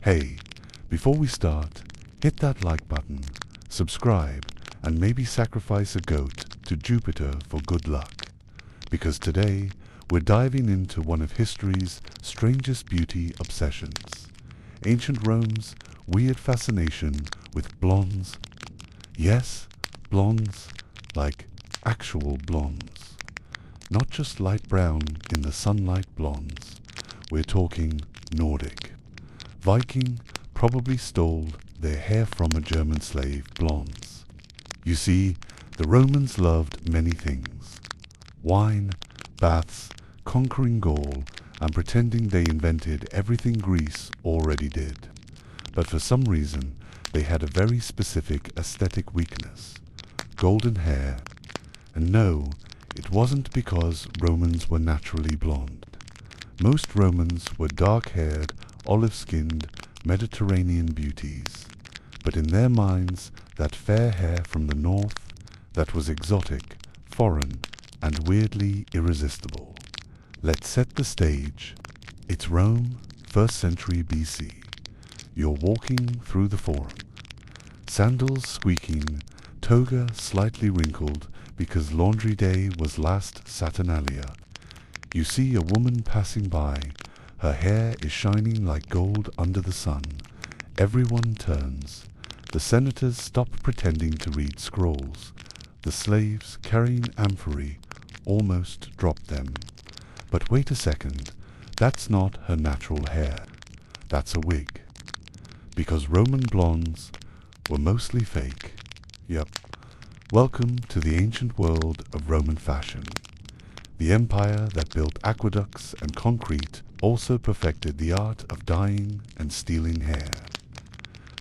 Hey, before we start, hit that like button, subscribe, and maybe sacrifice a goat to Jupiter for good luck. Because today, we're diving into one of history's strangest beauty obsessions. Ancient Rome's weird fascination with blondes. Yes, blondes, like actual blondes. Not just light brown in the sunlight blondes. We're talking Nordic. Viking probably stole their hair from a German slave blondes. You see, the Romans loved many things. Wine, baths, conquering Gaul, and pretending they invented everything Greece already did. But for some reason, they had a very specific aesthetic weakness: golden hair. And no, it wasn't because Romans were naturally blonde. Most Romans were dark-haired, olive-skinned, Mediterranean beauties. But in their minds, that fair hair from the north, that was exotic, foreign, and weirdly irresistible. Let's set the stage. It's Rome, 1st century BC. You're walking through the Forum. Sandals squeaking, toga slightly wrinkled because laundry day was last Saturnalia. You see a woman passing by. Her hair is shining like gold under the sun. Everyone turns. The senators stop pretending to read scrolls. The slaves carrying amphorae almost drop them. But wait a second, that's not her natural hair. That's a wig. Because Roman blondes were mostly fake. Yep. Welcome to the ancient world of Roman fashion. The empire that built aqueducts and concrete also perfected the art of dyeing and stealing hair.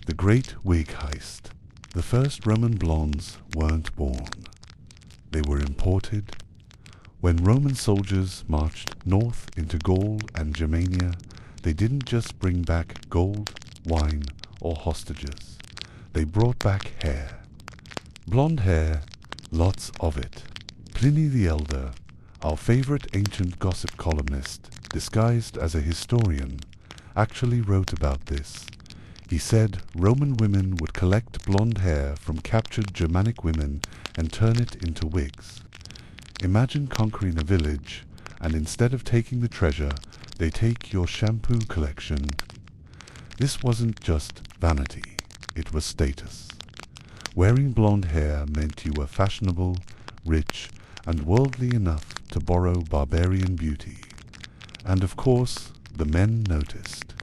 The Great Wig Heist. The first Roman blondes weren't born. They were imported. When Roman soldiers marched north into Gaul and Germania, they didn't just bring back gold, wine, or hostages. They brought back hair. Blonde hair, lots of it. Pliny the Elder, our favorite ancient gossip columnist, disguised as a historian, actually wrote about this. He said Roman women would collect blonde hair from captured Germanic women and turn it into wigs. Imagine conquering a village, and instead of taking the treasure, they take your shampoo collection. This wasn't just vanity, it was status. Wearing blonde hair meant you were fashionable, rich, and worldly enough to borrow barbarian beauty. And of course, the men noticed.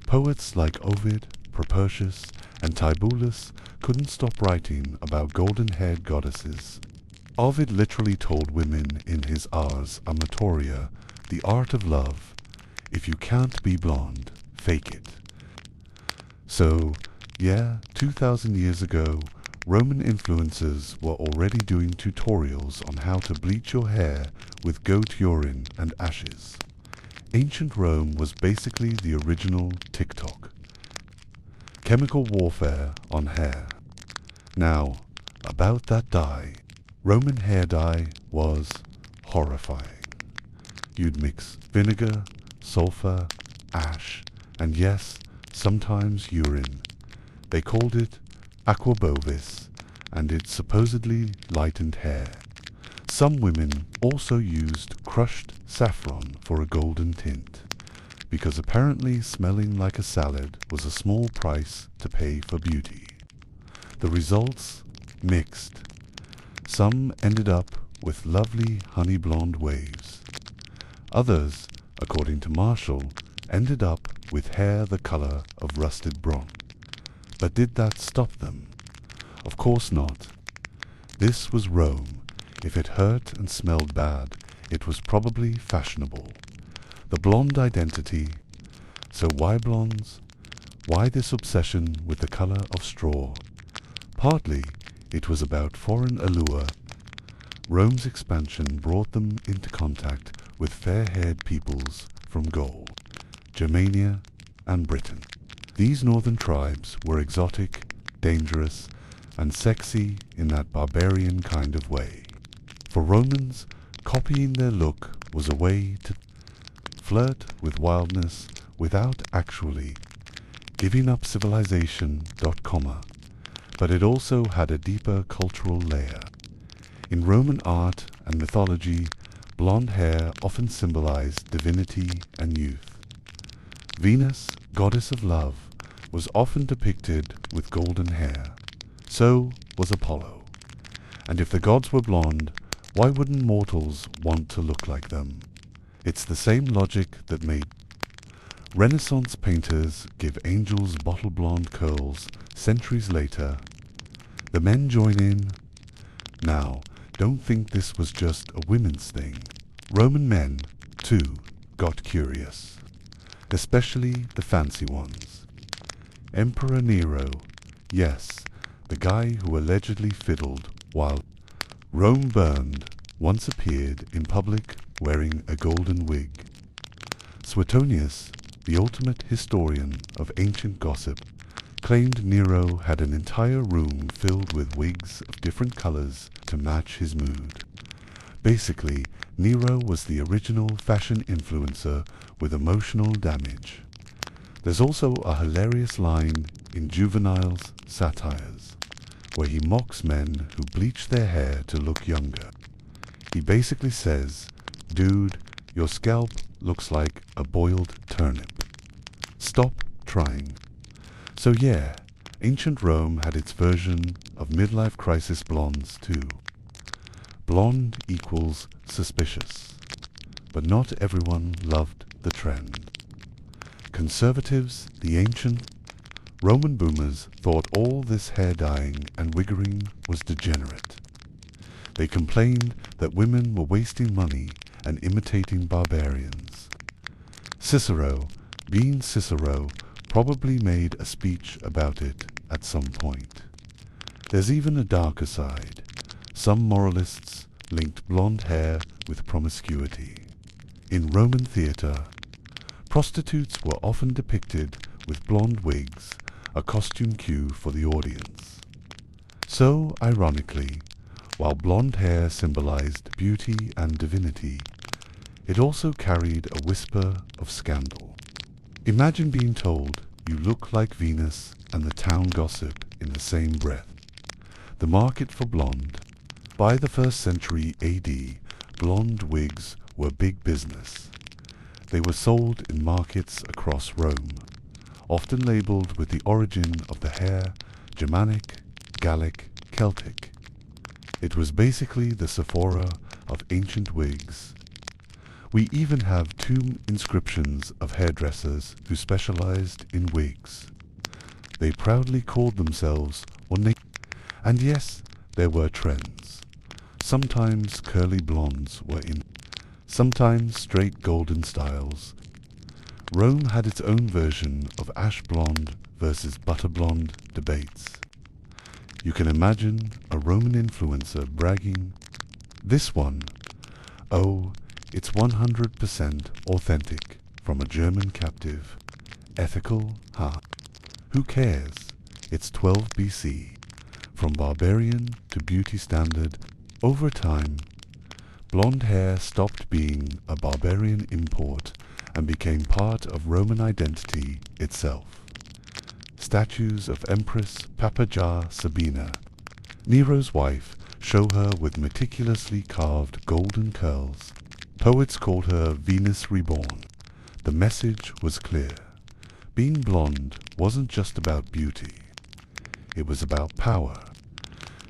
Poets like Ovid, Propertius, and Tibullus couldn't stop writing about golden-haired goddesses. Ovid literally told women in his Ars Amatoria, the art of love, if you can't be blonde, fake it. So, yeah, 2,000 years ago, Roman influencers were already doing tutorials on how to bleach your hair with goat urine and ashes. Ancient Rome was basically the original TikTok. Chemical warfare on hair. Now, about that dye. Roman hair dye was horrifying. You'd mix vinegar, sulfur, ash, and yes, sometimes urine. They called it aqua bovis, and it supposedly lightened hair. Some women also used crushed saffron for a golden tint, because apparently smelling like a salad was a small price to pay for beauty. The results? Mixed. Some ended up with lovely honey blonde waves. Others, according to Marshall, ended up with hair the color of rusted bronze. But did that stop them? Of course not. This was Rome. If it hurt and smelled bad, it was probably fashionable. The blonde identity. So why blondes? Why this obsession with the color of straw? Partly, it was about foreign allure. Rome's expansion brought them into contact with fair-haired peoples from Gaul, Germania, and Britain. These northern tribes were exotic, dangerous, and sexy in that barbarian kind of way. For Romans, copying their look was a way to flirt with wildness without actually giving up civilization, comma, but it also had a deeper cultural layer. In Roman art and mythology, blonde hair often symbolized divinity and youth. Venus, goddess of love, was often depicted with golden hair. So was Apollo. And if the gods were blonde, why wouldn't mortals want to look like them? It's the same logic that made Renaissance painters give angels bottle blonde curls centuries later. The men join in. Now, don't think this was just a women's thing. Roman men, too, got curious, especially the fancy ones. Emperor Nero, yes, the guy who allegedly fiddled while Rome burned, once appeared in public wearing a golden wig. Suetonius, the ultimate historian of ancient gossip, claimed Nero had an entire room filled with wigs of different colors to match his mood. Basically, Nero was the original fashion influencer with emotional damage. There's also a hilarious line in Juvenile's satires, where he mocks men who bleach their hair to look younger. He basically says, "Dude, your scalp looks like a boiled turnip. Stop trying." So yeah, ancient Rome had its version of midlife crisis blondes too. Blonde equals suspicious, but not everyone loved the trend. Conservatives, the ancient Roman boomers, thought all this hair dyeing and wiggering was degenerate. They complained that women were wasting money and imitating barbarians. Cicero, being Cicero, probably made a speech about it at some point. There's even a darker side. Some moralists linked blonde hair with promiscuity. In Roman theatre, prostitutes were often depicted with blonde wigs, a costume cue for the audience. So, ironically, while blonde hair symbolized beauty and divinity, it also carried a whisper of scandal. Imagine being told you look like Venus and the town gossip in the same breath. The market for blonde. By the 1st century AD, blonde wigs were big business. They were sold in markets across Rome, often labeled with the origin of the hair, Germanic, Gallic, Celtic. It was basically the Sephora of ancient wigs. We even have 2 inscriptions of hairdressers who specialized in wigs. They proudly called themselves and yes, there were trends. Sometimes curly blondes were in, sometimes straight golden styles. Rome had its own version of ash blonde versus butter blonde debates. You can imagine a Roman influencer bragging, "This one, oh, it's 100% authentic from a German captive. Ethical, huh? Who cares? It's 12 BC. From barbarian to beauty standard, over time, blonde hair stopped being a barbarian import and became part of Roman identity itself. Statues of Empress Papaja Sabina, Nero's wife, show her with meticulously carved golden curls. Poets called her Venus Reborn. The message was clear. Being blonde wasn't just about beauty. It was about power.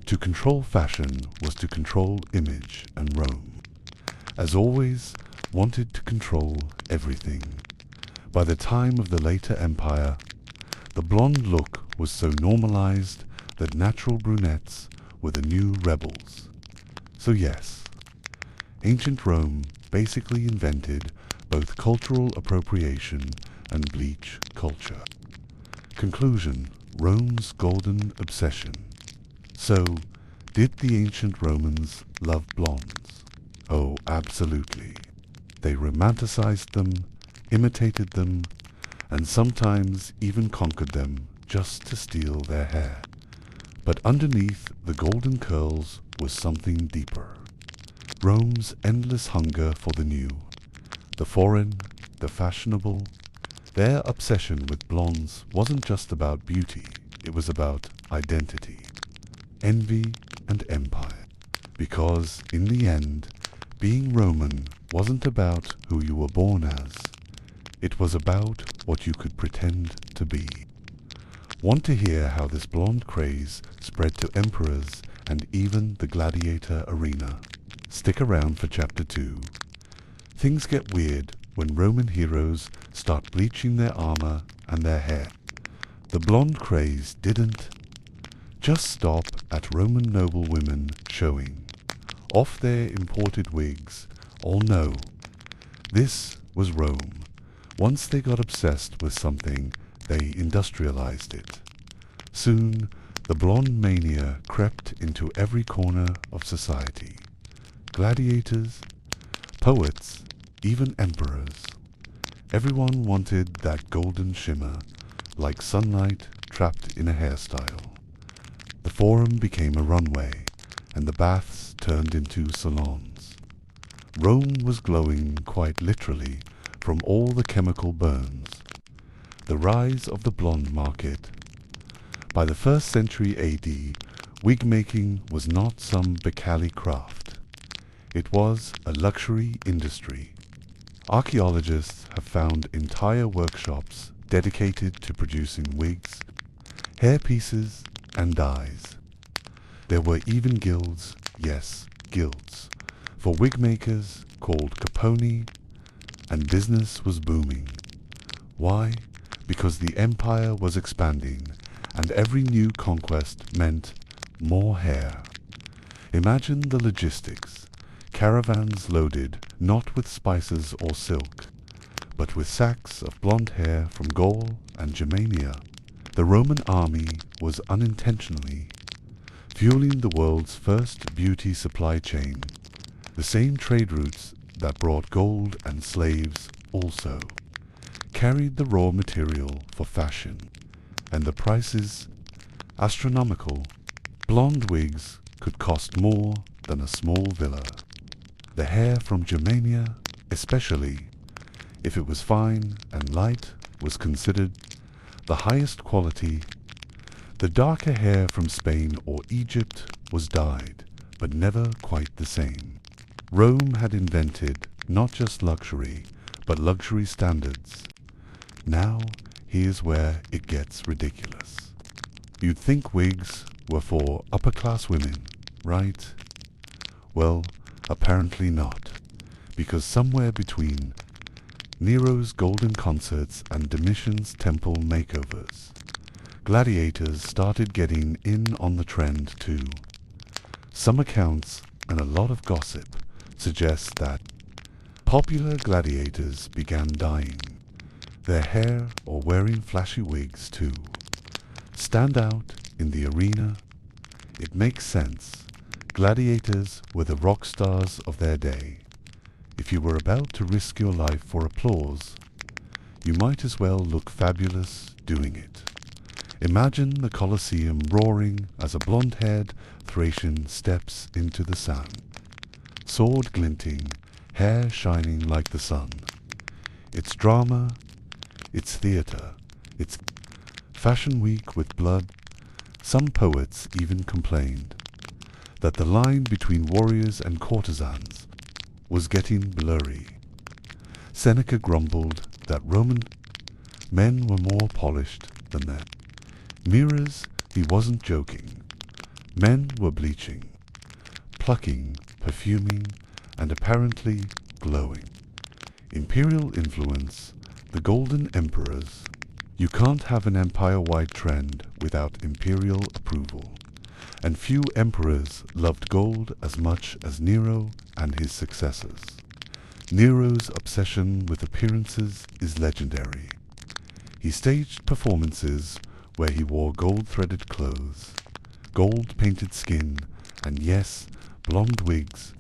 To control fashion was to control image, and Rome, as always, wanted to control everything. By the time of the later empire, the blonde look was so normalized that natural brunettes were the new rebels. So yes, ancient Rome basically invented both cultural appropriation and bleach culture. Conclusion: Rome's golden obsession. So, did the ancient Romans love blondes? Oh, absolutely. They romanticized them, imitated them, and sometimes even conquered them just to steal their hair. But underneath the golden curls was something deeper. Rome's endless hunger for the new, the foreign, the fashionable. Their obsession with blondes wasn't just about beauty, it was about identity, envy, and empire. Because, in the end, being Roman wasn't about who you were born as. It was about what you could pretend to be. Want to hear how this blonde craze spread to emperors and even the gladiator arena? Stick around for Chapter 2. Things get weird when Roman heroes start bleaching their armor and their hair. The blonde craze didn't just stop at Roman noble women showing off their imported wigs. Oh no, this was Rome. Once they got obsessed with something, they industrialized it. Soon, the blonde mania crept into every corner of society. Gladiators, poets, even emperors. Everyone wanted that golden shimmer, like sunlight trapped in a hairstyle. The forum became a runway, and the baths turned into salons. Rome was glowing quite literally from all the chemical burns. The rise of the blonde market. By the 1st century AD, wig making was not some Bacali craft. It was a luxury industry. Archaeologists have found entire workshops dedicated to producing wigs, hairpieces, and dyes. There were even guilds, yes, guilds, for wig makers called caponi, and business was booming. Why? Because the empire was expanding, and every new conquest meant more hair. Imagine the logistics. Caravans loaded not with spices or silk, but with sacks of blonde hair from Gaul and Germania. The Roman army was unintentionally fueling the world's first beauty supply chain. The same trade routes that brought gold and slaves also carried the raw material for fashion, and the prices astronomical. Blonde wigs could cost more than a small villa. The hair from Germania, especially if it was fine and light, was considered the highest quality. The darker hair from Spain or Egypt was dyed, but never quite the same. Rome had invented not just luxury, but luxury standards. Now, here's where it gets ridiculous. You'd think wigs were for upper-class women, right? Well, apparently not, because somewhere between Nero's golden concerts and Domitian's temple makeovers, gladiators started getting in on the trend too. Some accounts and a lot of gossip suggest that popular gladiators began dyeing their hair or wearing flashy wigs to stand out in the arena. It makes sense. Gladiators were the rock stars of their day. If you were about to risk your life for applause, you might as well look fabulous doing it. Imagine the Colosseum roaring as a blonde-haired Thracian steps into the sun. Sword glinting, hair shining like the sun. It's drama, it's theater, it's fashion week with blood. Some poets even complained that the line between warriors and courtesans was getting blurry. Seneca grumbled that Roman men were more polished than them. Mirrors, he wasn't joking. Men were bleaching, plucking, perfuming, and apparently glowing. Imperial influence, the golden emperors. You can't have an empire-wide trend without imperial approval. And few emperors loved gold as much as Nero and his successors. Nero's obsession with appearances is legendary. He staged performances where he wore gold-threaded clothes, gold-painted skin, and yes, blonde wigs.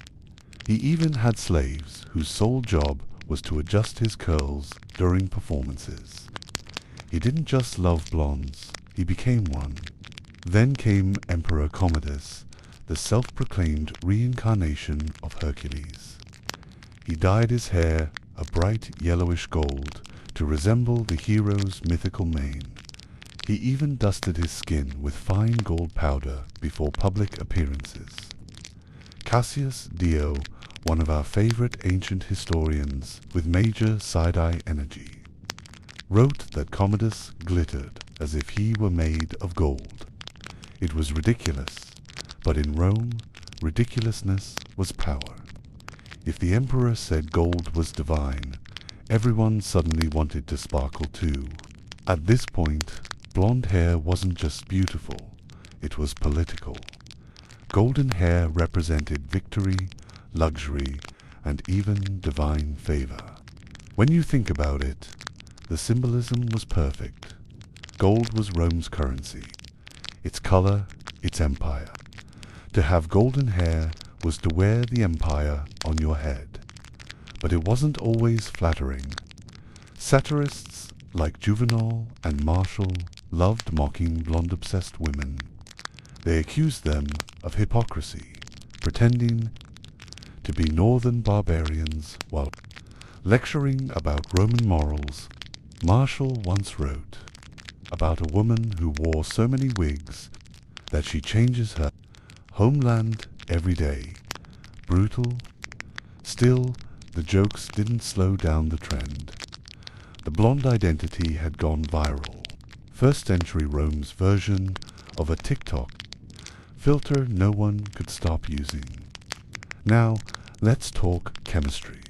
He even had slaves whose sole job was to adjust his curls during performances. He didn't just love blondes, he became one. Then came Emperor Commodus, the self-proclaimed reincarnation of Hercules. He dyed his hair a bright yellowish gold to resemble the hero's mythical mane. He even dusted his skin with fine gold powder before public appearances. Cassius Dio, one of our favorite ancient historians with major side-eye energy, wrote that Commodus glittered as if he were made of gold. It was ridiculous, but in Rome, ridiculousness was power. If the emperor said gold was divine, everyone suddenly wanted to sparkle too. At this point, blonde hair wasn't just beautiful, it was political. Golden hair represented victory, luxury, and even divine favor. When you think about it, the symbolism was perfect. Gold was Rome's currency, its color, its empire. To have golden hair was to wear the empire on your head. But it wasn't always flattering. Satirists like Juvenal and Martial loved mocking blonde-obsessed women. They accused them of hypocrisy, pretending to be northern barbarians while lecturing about Roman morals. Martial once wrote about a woman who wore so many wigs that she changes her homeland every day. Brutal. Still, the jokes didn't slow down the trend. The blonde identity had gone viral. First-century Rome's version of a TikTok filter no one could stop using. Now, let's talk chemistry.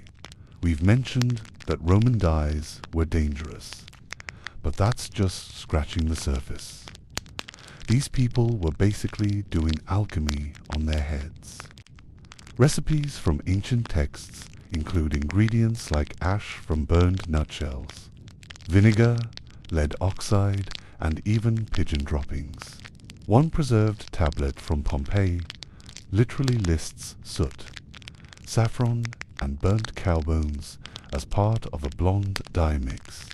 We've mentioned that Roman dyes were dangerous, but that's just scratching the surface. These people were basically doing alchemy on their heads. Recipes from ancient texts include ingredients like ash from burned nutshells, vinegar, lead oxide, and even pigeon droppings. One preserved tablet from Pompeii literally lists soot, saffron, and burnt cow bones as part of a blonde dye mix.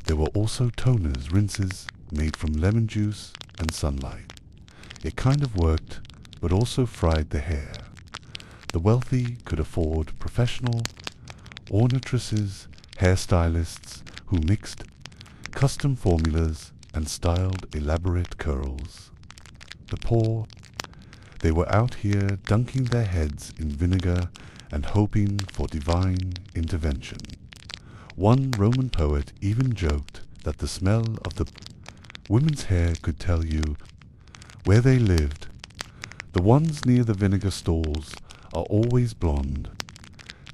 There were also toners, rinses made from lemon juice and sunlight. It kind of worked, but also fried the hair. The wealthy could afford professional ornatresses, hairstylists who mixed custom formulas and styled elaborate curls. The poor, they were out here dunking their heads in vinegar and hoping for divine intervention. One Roman poet even joked that the smell of the women's hair could tell you where they lived. The ones near the vinegar stalls are always blonde.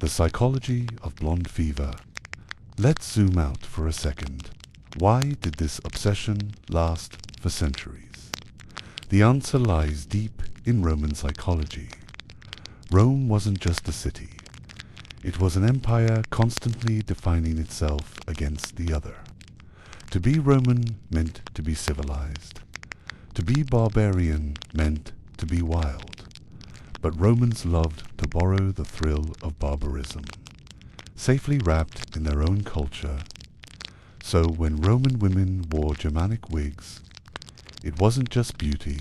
The psychology of blonde fever. Let's zoom out for a second. Why did this obsession last for centuries? The answer lies deep in Roman psychology. Rome wasn't just a city. It was an empire constantly defining itself against the other. To be Roman meant to be civilized. To be barbarian meant to be wild. But Romans loved to borrow the thrill of barbarism, safely wrapped in their own culture. So when Roman women wore Germanic wigs, it wasn't just beauty,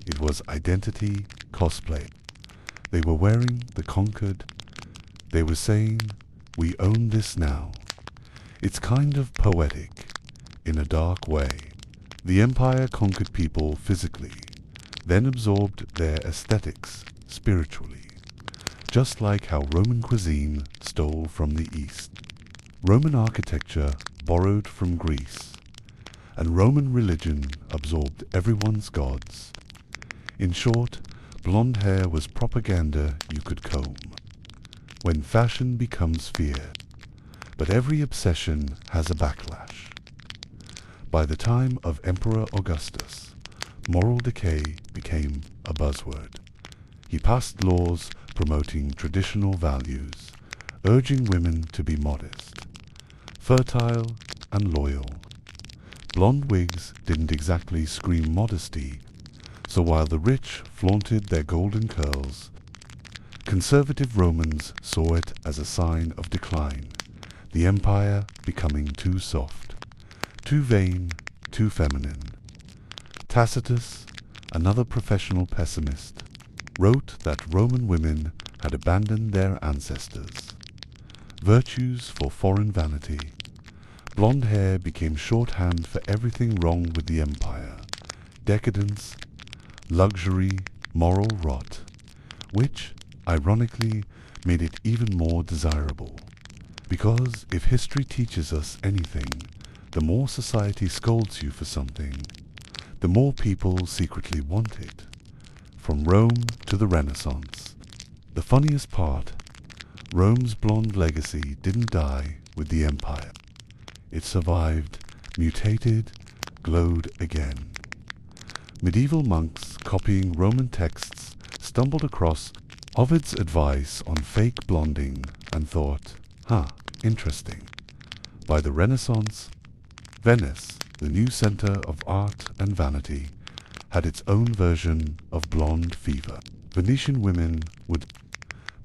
it was identity, cosplay. They were wearing the conquered. They were saying, "We own this now." It's kind of poetic, in a dark way. The empire conquered people physically, then absorbed their aesthetics spiritually, just like how Roman cuisine stole from the East. Roman architecture borrowed from Greece, and Roman religion absorbed everyone's gods. In short, blonde hair was propaganda you could comb. When fashion becomes fear, but every obsession has a backlash. By the time of Emperor Augustus, moral decay became a buzzword. He passed laws promoting traditional values, urging women to be modest, fertile, and loyal. Blonde wigs didn't exactly scream modesty, so while the rich flaunted their golden curls, conservative Romans saw it as a sign of decline, the empire becoming too soft, too vain, too feminine. Tacitus, another professional pessimist, wrote that Roman women had abandoned their ancestors, virtues for foreign vanity, Blonde hair became shorthand for everything wrong with the empire: decadence, luxury, moral rot, which, ironically, made it even more desirable. Because if history teaches us anything, the more society scolds you for something, the more people secretly want it. From Rome to the Renaissance. The funniest part, Rome's blonde legacy didn't die with the empire. It survived, mutated, glowed again. Medieval monks copying Roman texts stumbled across Ovid's advice on fake blonding and thought, interesting. By the Renaissance, Venice, the new center of art and vanity, had its own version of blonde fever. Venetian women would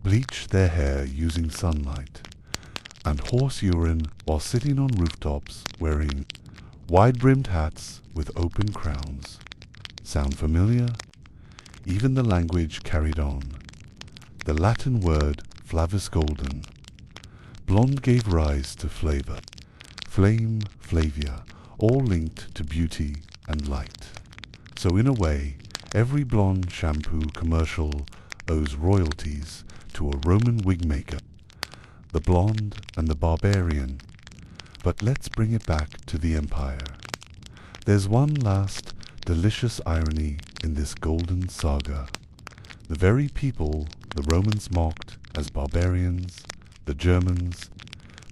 bleach their hair using sunlight and horse urine while sitting on rooftops wearing wide-brimmed hats with open crowns. Sound familiar? Even the language carried on. The Latin word flavus golden. Blonde gave rise to flavor, flame, flavia, all linked to beauty and light. So in a way, every blonde shampoo commercial owes royalties to a Roman wig maker, the blonde and the barbarian. But let's bring it back to the empire. There's one last delicious irony in this golden saga. The very people the Romans mocked as barbarians, the Germans,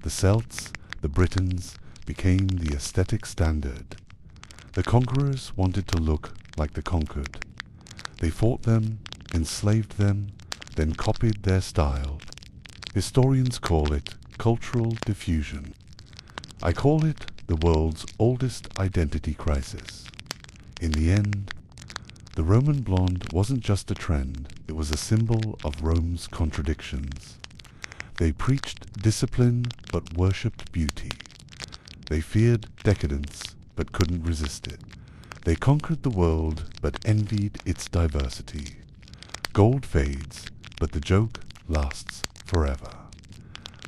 the Celts, the Britons, became the aesthetic standard. The conquerors wanted to look like the conquered. They fought them, enslaved them, then copied their style. Historians call it cultural diffusion. I call it the world's oldest identity crisis. In the end, the Roman blonde wasn't just a trend, it was a symbol of Rome's contradictions. They preached discipline but worshipped beauty. They feared decadence but couldn't resist it. They conquered the world but envied its diversity. Gold fades, but the joke lasts forever.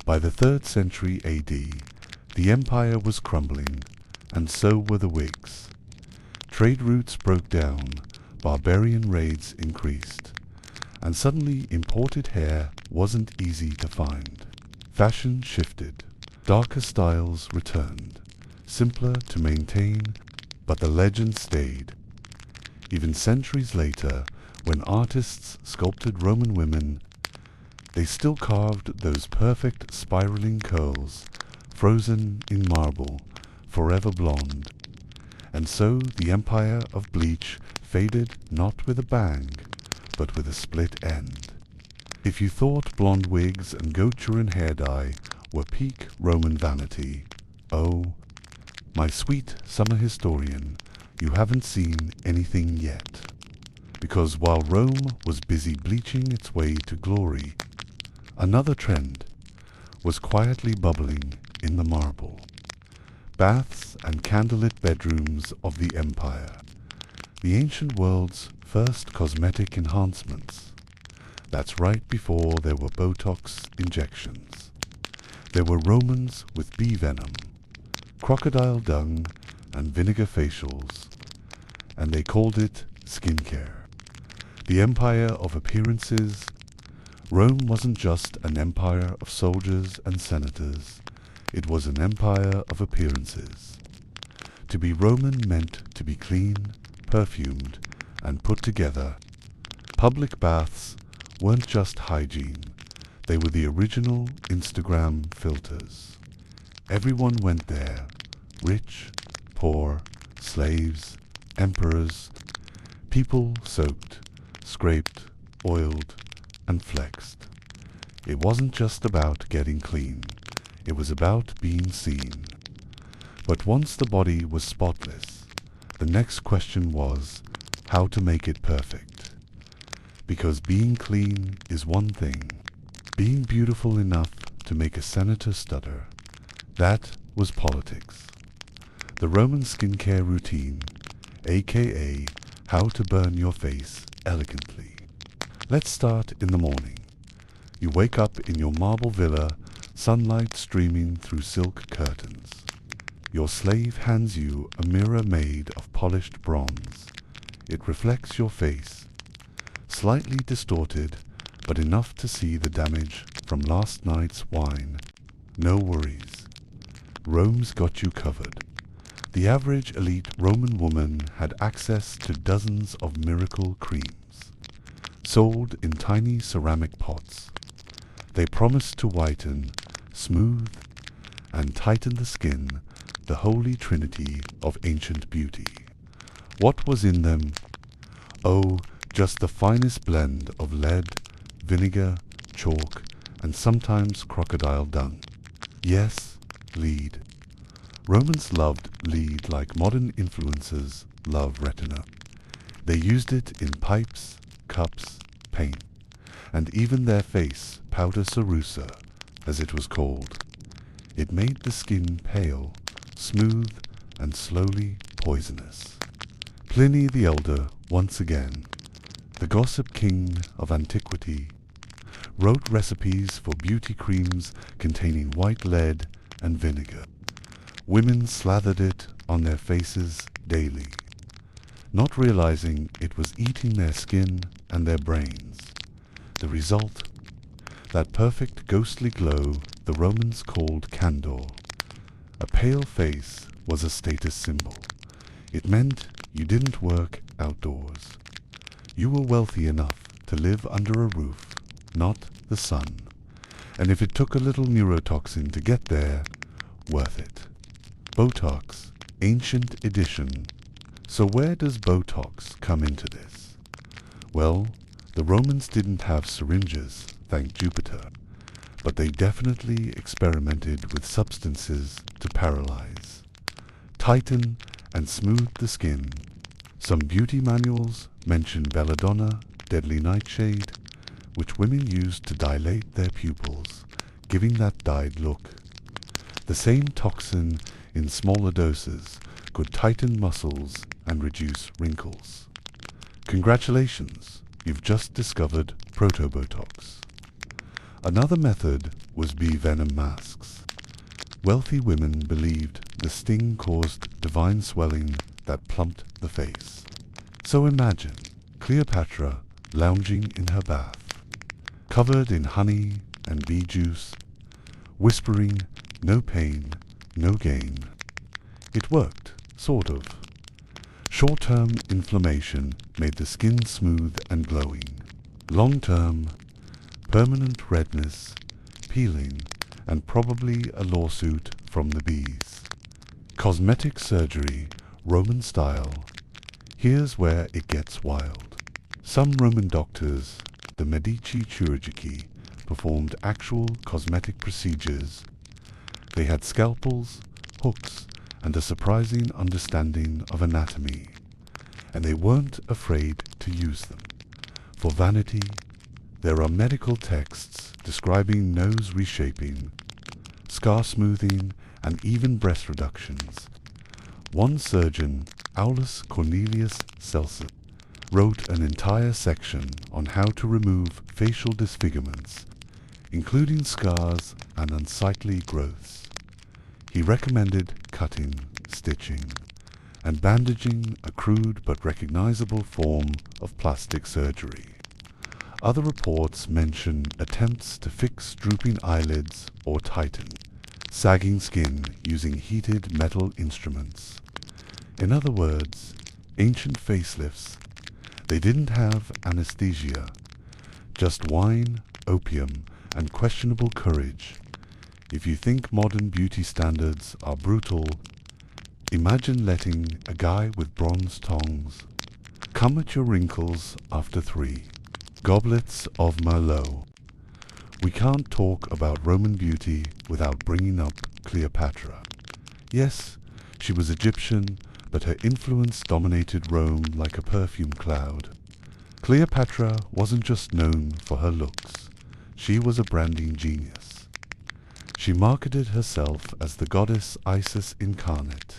By the 3rd century AD, the empire was crumbling, and so were the wigs. Trade routes broke down, barbarian raids increased, and suddenly imported hair wasn't easy to find. Fashion shifted, darker styles returned, simpler to maintain, but the legend stayed. Even centuries later, when artists sculpted Roman women, they still carved those perfect spiraling curls, frozen in marble, forever blonde. And so the empire of bleach faded not with a bang, but with a split end. If you thought blonde wigs and goat urine hair dye were peak Roman vanity, oh, my sweet summer historian, you haven't seen anything yet. Because while Rome was busy bleaching its way to glory, another trend was quietly bubbling in the marble. Baths and candlelit bedrooms of the empire, the ancient world's first cosmetic enhancements. That's right before there were Botox injections. There were Romans with bee venom, crocodile dung, and vinegar facials, and they called it skincare. The empire of appearances. Rome wasn't just an empire of soldiers and senators, it was an empire of appearances. To be Roman meant to be clean, perfumed, and put together. Public baths weren't just hygiene, they were the original Instagram filters. Everyone went there, rich, poor, slaves, emperors. People soaked, scraped, oiled, and flexed. It wasn't just about getting clean, it was about being seen. But once the body was spotless, the next question was how to make it perfect. Because being clean is one thing, being beautiful enough to make a senator stutter, that was politics. The Roman skincare routine, aka how to burn your face elegantly. Let's start in the morning. You wake up in your marble villa, sunlight streaming through silk curtains. Your slave hands you a mirror made of polished bronze. It reflects your face, slightly distorted, but enough to see the damage from last night's wine. No worries. Rome's got you covered. The average elite Roman woman had access to dozens of miracle creams, sold in tiny ceramic pots. They promised to whiten, smooth, and tighten the skin, the holy trinity of ancient beauty. What was in them? Oh, just the finest blend of lead, vinegar, chalk, and sometimes crocodile dung. Yes, lead. Romans loved lead like modern influencers love retina. They used it in pipes, cups, paint, and even their face powder cerussa, as it was called. It made the skin pale, smooth, and slowly poisonous. Pliny the Elder, once again, the gossip king of antiquity, wrote recipes for beauty creams containing white lead and vinegar. Women slathered it on their faces daily, not realizing it was eating their skin and their brains. The result? That perfect ghostly glow the Romans called candor. A pale face was a status symbol. It meant you didn't work outdoors. You were wealthy enough to live under a roof, not the sun. And if it took a little neurotoxin to get there, worth it. Botox, ancient edition. So where does Botox come into this? Well, the Romans didn't have syringes, thank Jupiter, but they definitely experimented with substances to paralyze, tighten, and smooth the skin. Some beauty manuals mention belladonna, deadly nightshade, which women used to dilate their pupils, giving that dyed look. The same toxin in smaller doses could tighten muscles and reduce wrinkles. Congratulations, you've just discovered proto-Botox. Another method was bee venom masks. Wealthy women believed the sting caused divine swelling that plumped the face. So imagine Cleopatra lounging in her bath, covered in honey and bee juice, whispering, "No pain, no gain." It worked, sort of. Short-term inflammation made the skin smooth and glowing. Long-term, permanent redness, peeling, and probably a lawsuit from the bees. Cosmetic surgery, Roman style. Here's where it gets wild. Some Roman doctors, the Medici chirurgici, performed actual cosmetic procedures. They had scalpels, hooks, and a surprising understanding of anatomy, and they weren't afraid to use them. For vanity, there are medical texts describing nose reshaping, scar smoothing, and even breast reductions. One surgeon, Aulus Cornelius Celsus, wrote an entire section on how to remove facial disfigurements, including scars and unsightly growths. He recommended cutting, stitching, and bandaging, a crude but recognizable form of plastic surgery. Other reports mention attempts to fix drooping eyelids or tighten sagging skin using heated metal instruments. In other words, ancient facelifts. They didn't have anesthesia, just wine, opium, and questionable courage. If you think modern beauty standards are brutal, imagine letting a guy with bronze tongs come at your wrinkles after 3 goblets of Merlot. We can't talk about Roman beauty without bringing up Cleopatra. Yes, she was Egyptian, but her influence dominated Rome like a perfume cloud. Cleopatra wasn't just known for her looks. She was a branding genius. She marketed herself as the goddess Isis incarnate,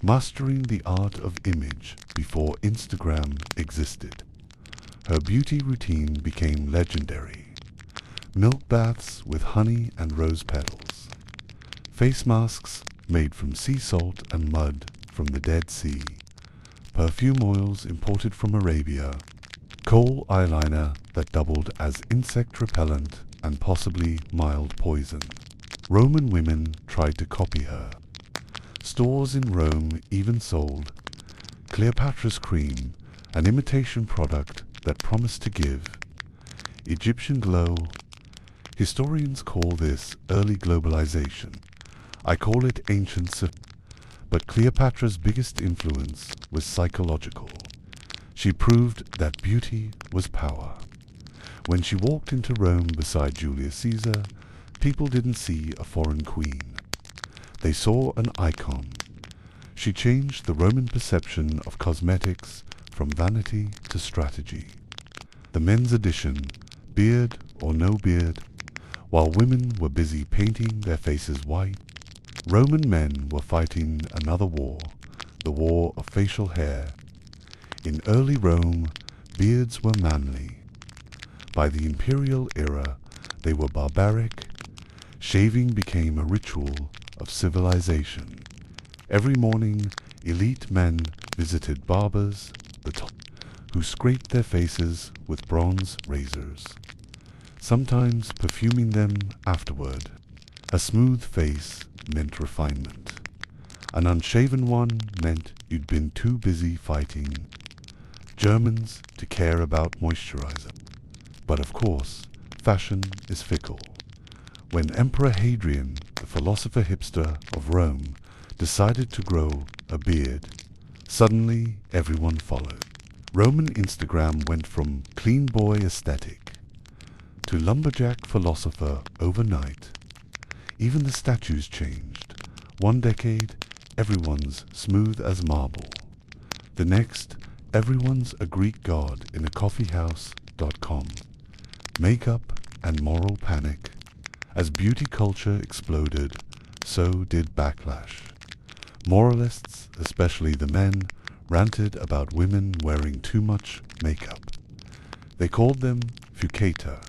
mastering the art of image before Instagram existed. Her beauty routine became legendary. Milk baths with honey and rose petals, face masks made from sea salt and mud from the Dead Sea, perfume oils imported from Arabia, coal eyeliner that doubled as insect repellent and possibly mild poison. Roman women tried to copy her. Stores in Rome even sold Cleopatra's cream, an imitation product that promised to give Egyptian glow. Historians call this early globalization. I call it ancient but Cleopatra's biggest influence was psychological. She proved that beauty was power. When she walked into Rome beside Julius Caesar, people didn't see a foreign queen. They saw an icon. She changed the Roman perception of cosmetics from vanity to strategy. The men's edition, beard or no beard, while women were busy painting their faces white, Roman men were fighting another war, the war of facial hair. In early Rome, beards were manly. By the imperial era, they were barbaric. Shaving became a ritual of civilization. Every morning, elite men visited barbers, who scraped their faces with bronze razors, sometimes perfuming them afterward. A smooth face meant refinement. An unshaven one meant you'd been too busy fighting Germans to care about moisturizer. But of course, fashion is fickle. When Emperor Hadrian, the philosopher hipster of Rome, decided to grow a beard, suddenly everyone followed. Roman Instagram went from clean boy aesthetic to lumberjack philosopher overnight. Even the statues changed. One decade, everyone's smooth as marble. The next, everyone's a Greek god in a coffeehouse.com. Makeup and moral panic. As beauty culture exploded, so did backlash. Moralists, especially the men, ranted about women wearing too much makeup. They called them fucata,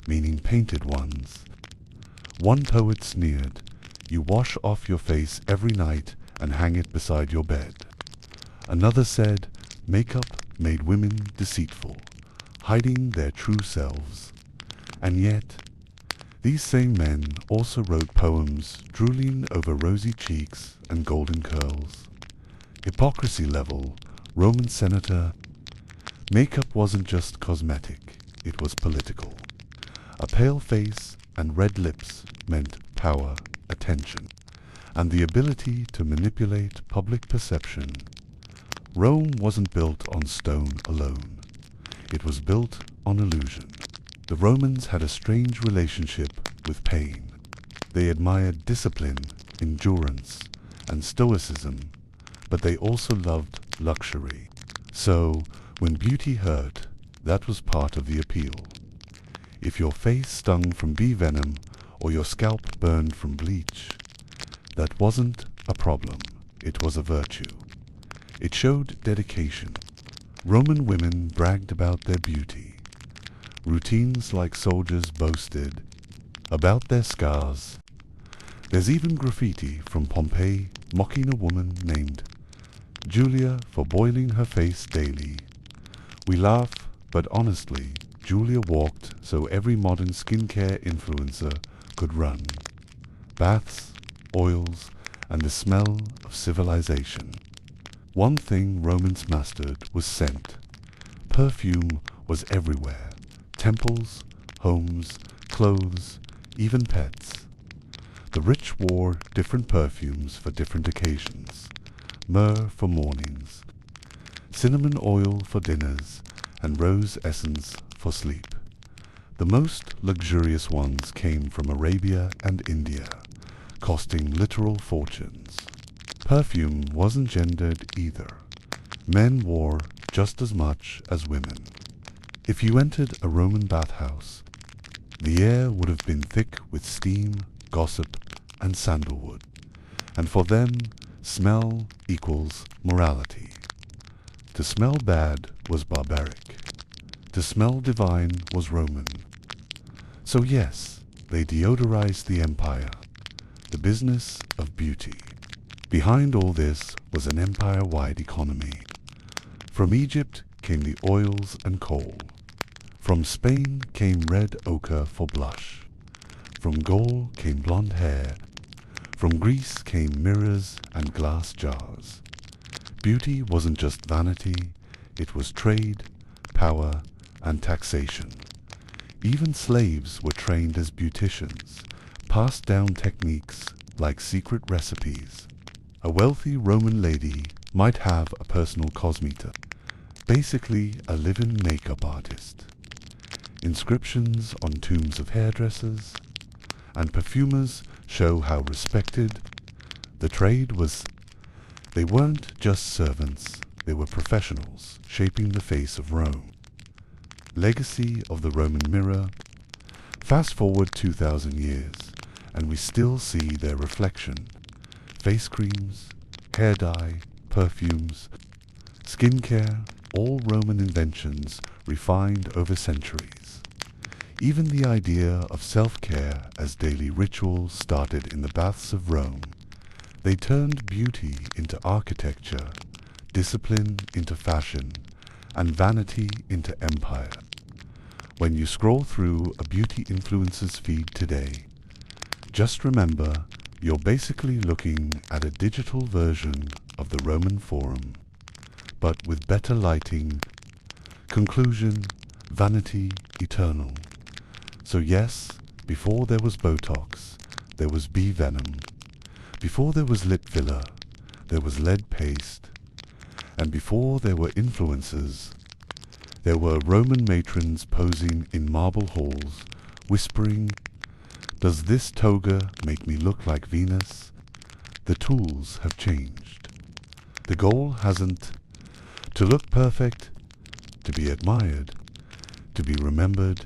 meaning painted ones. One poet sneered, "You wash off your face every night and hang it beside your bed." Another said, makeup made women deceitful, hiding their true selves. And yet, these same men also wrote poems drooling over rosy cheeks and golden curls. Hypocrisy level, Roman senator. Makeup wasn't just cosmetic, it was political. A pale face and red lips meant power, attention, and the ability to manipulate public perception. Rome wasn't built on stone alone. It was built on illusion. The Romans had a strange relationship with pain. They admired discipline, endurance, and stoicism, but they also loved luxury. So, when beauty hurt, that was part of the appeal. If your face stung from bee venom or your scalp burned from bleach, that wasn't a problem, it was a virtue. It showed dedication. Roman women bragged about their beauty. Routines like soldiers boasted about their scars. There's even graffiti from Pompeii mocking a woman named Julia for boiling her face daily. We laugh, but honestly, Julia walked so every modern skincare influencer could run. Baths, oils, and the smell of civilization. One thing Romans mastered was scent. Perfume was everywhere. Temples, homes, clothes, even pets. The rich wore different perfumes for different occasions. Myrrh for mornings, cinnamon oil for dinners, and rose essence for sleep. The most luxurious ones came from Arabia and India, costing literal fortunes. Perfume wasn't gendered either. Men wore just as much as women. If you entered a Roman bathhouse, the air would have been thick with steam, gossip, and sandalwood. And for them, smell equals morality. To smell bad was barbaric. To smell divine was Roman. So yes, they deodorized the empire, the business of beauty. Behind all this was an empire-wide economy. From Egypt came the oils and coal. From Spain came red ochre for blush. From Gaul came blonde hair. From Greece came mirrors and glass jars. Beauty wasn't just vanity, it was trade, power, and taxation. Even slaves were trained as beauticians, passed down techniques like secret recipes. A wealthy Roman lady might have a personal cosmeter, basically a live-in makeup artist. Inscriptions on tombs of hairdressers and perfumers show how respected the trade was. They weren't just servants, they were professionals shaping the face of Rome. Legacy of the Roman mirror. Fast forward 2,000 years, and we still see their reflection. Face creams, hair dye, perfumes, skincare, all Roman inventions refined over centuries. Even the idea of self-care as daily ritual started in the baths of Rome. They turned beauty into architecture, discipline into fashion, and vanity into empire. When you scroll through a beauty influencer's feed today, just remember you're basically looking at a digital version of the Roman Forum, but with better lighting. Conclusion: vanity eternal. So yes, before there was Botox, there was bee venom. Before there was lip filler, there was lead paste. And before there were influencers, there were Roman matrons posing in marble halls, whispering, "Does this toga make me look like Venus?" The tools have changed. The goal hasn't to look perfect, to be admired, to be remembered,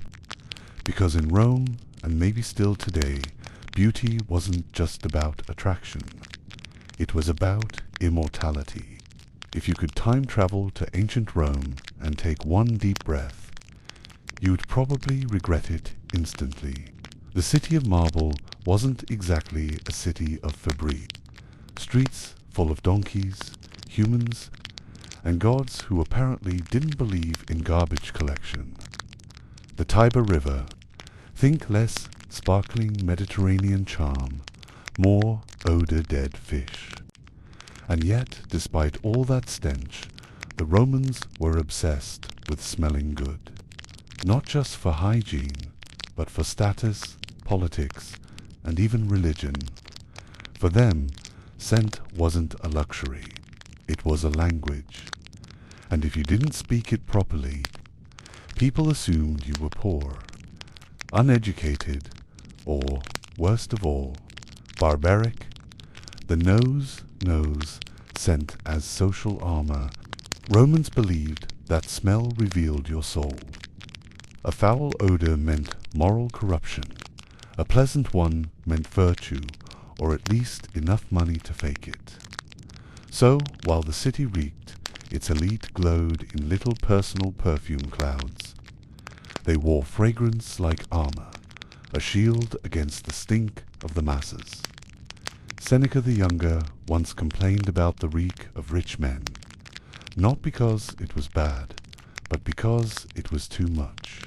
because in Rome, and maybe still today, beauty wasn't just about attraction. It was about immortality. If you could time travel to ancient Rome and take one deep breath, you'd probably regret it instantly. The city of marble wasn't exactly a city of fabrique. Streets full of donkeys, humans, and gods who apparently didn't believe in garbage collection. The Tiber River. Think less sparkling Mediterranean charm, more odor-dead fish. And yet, despite all that stench, the Romans were obsessed with smelling good. Not just for hygiene, but for status, politics, and even religion. For them, scent wasn't a luxury, it was a language. And if you didn't speak it properly, people assumed you were poor, uneducated, or, worst of all, barbaric. The nose knows scent as social armor. Romans believed that smell revealed your soul. A foul odor meant moral corruption. A pleasant one meant virtue, or at least enough money to fake it. So, while the city reeked, its elite glowed in little personal perfume clouds. They wore fragrance like armor, a shield against the stink of the masses. Seneca the Younger once complained about the reek of rich men, not because it was bad, but because it was too much.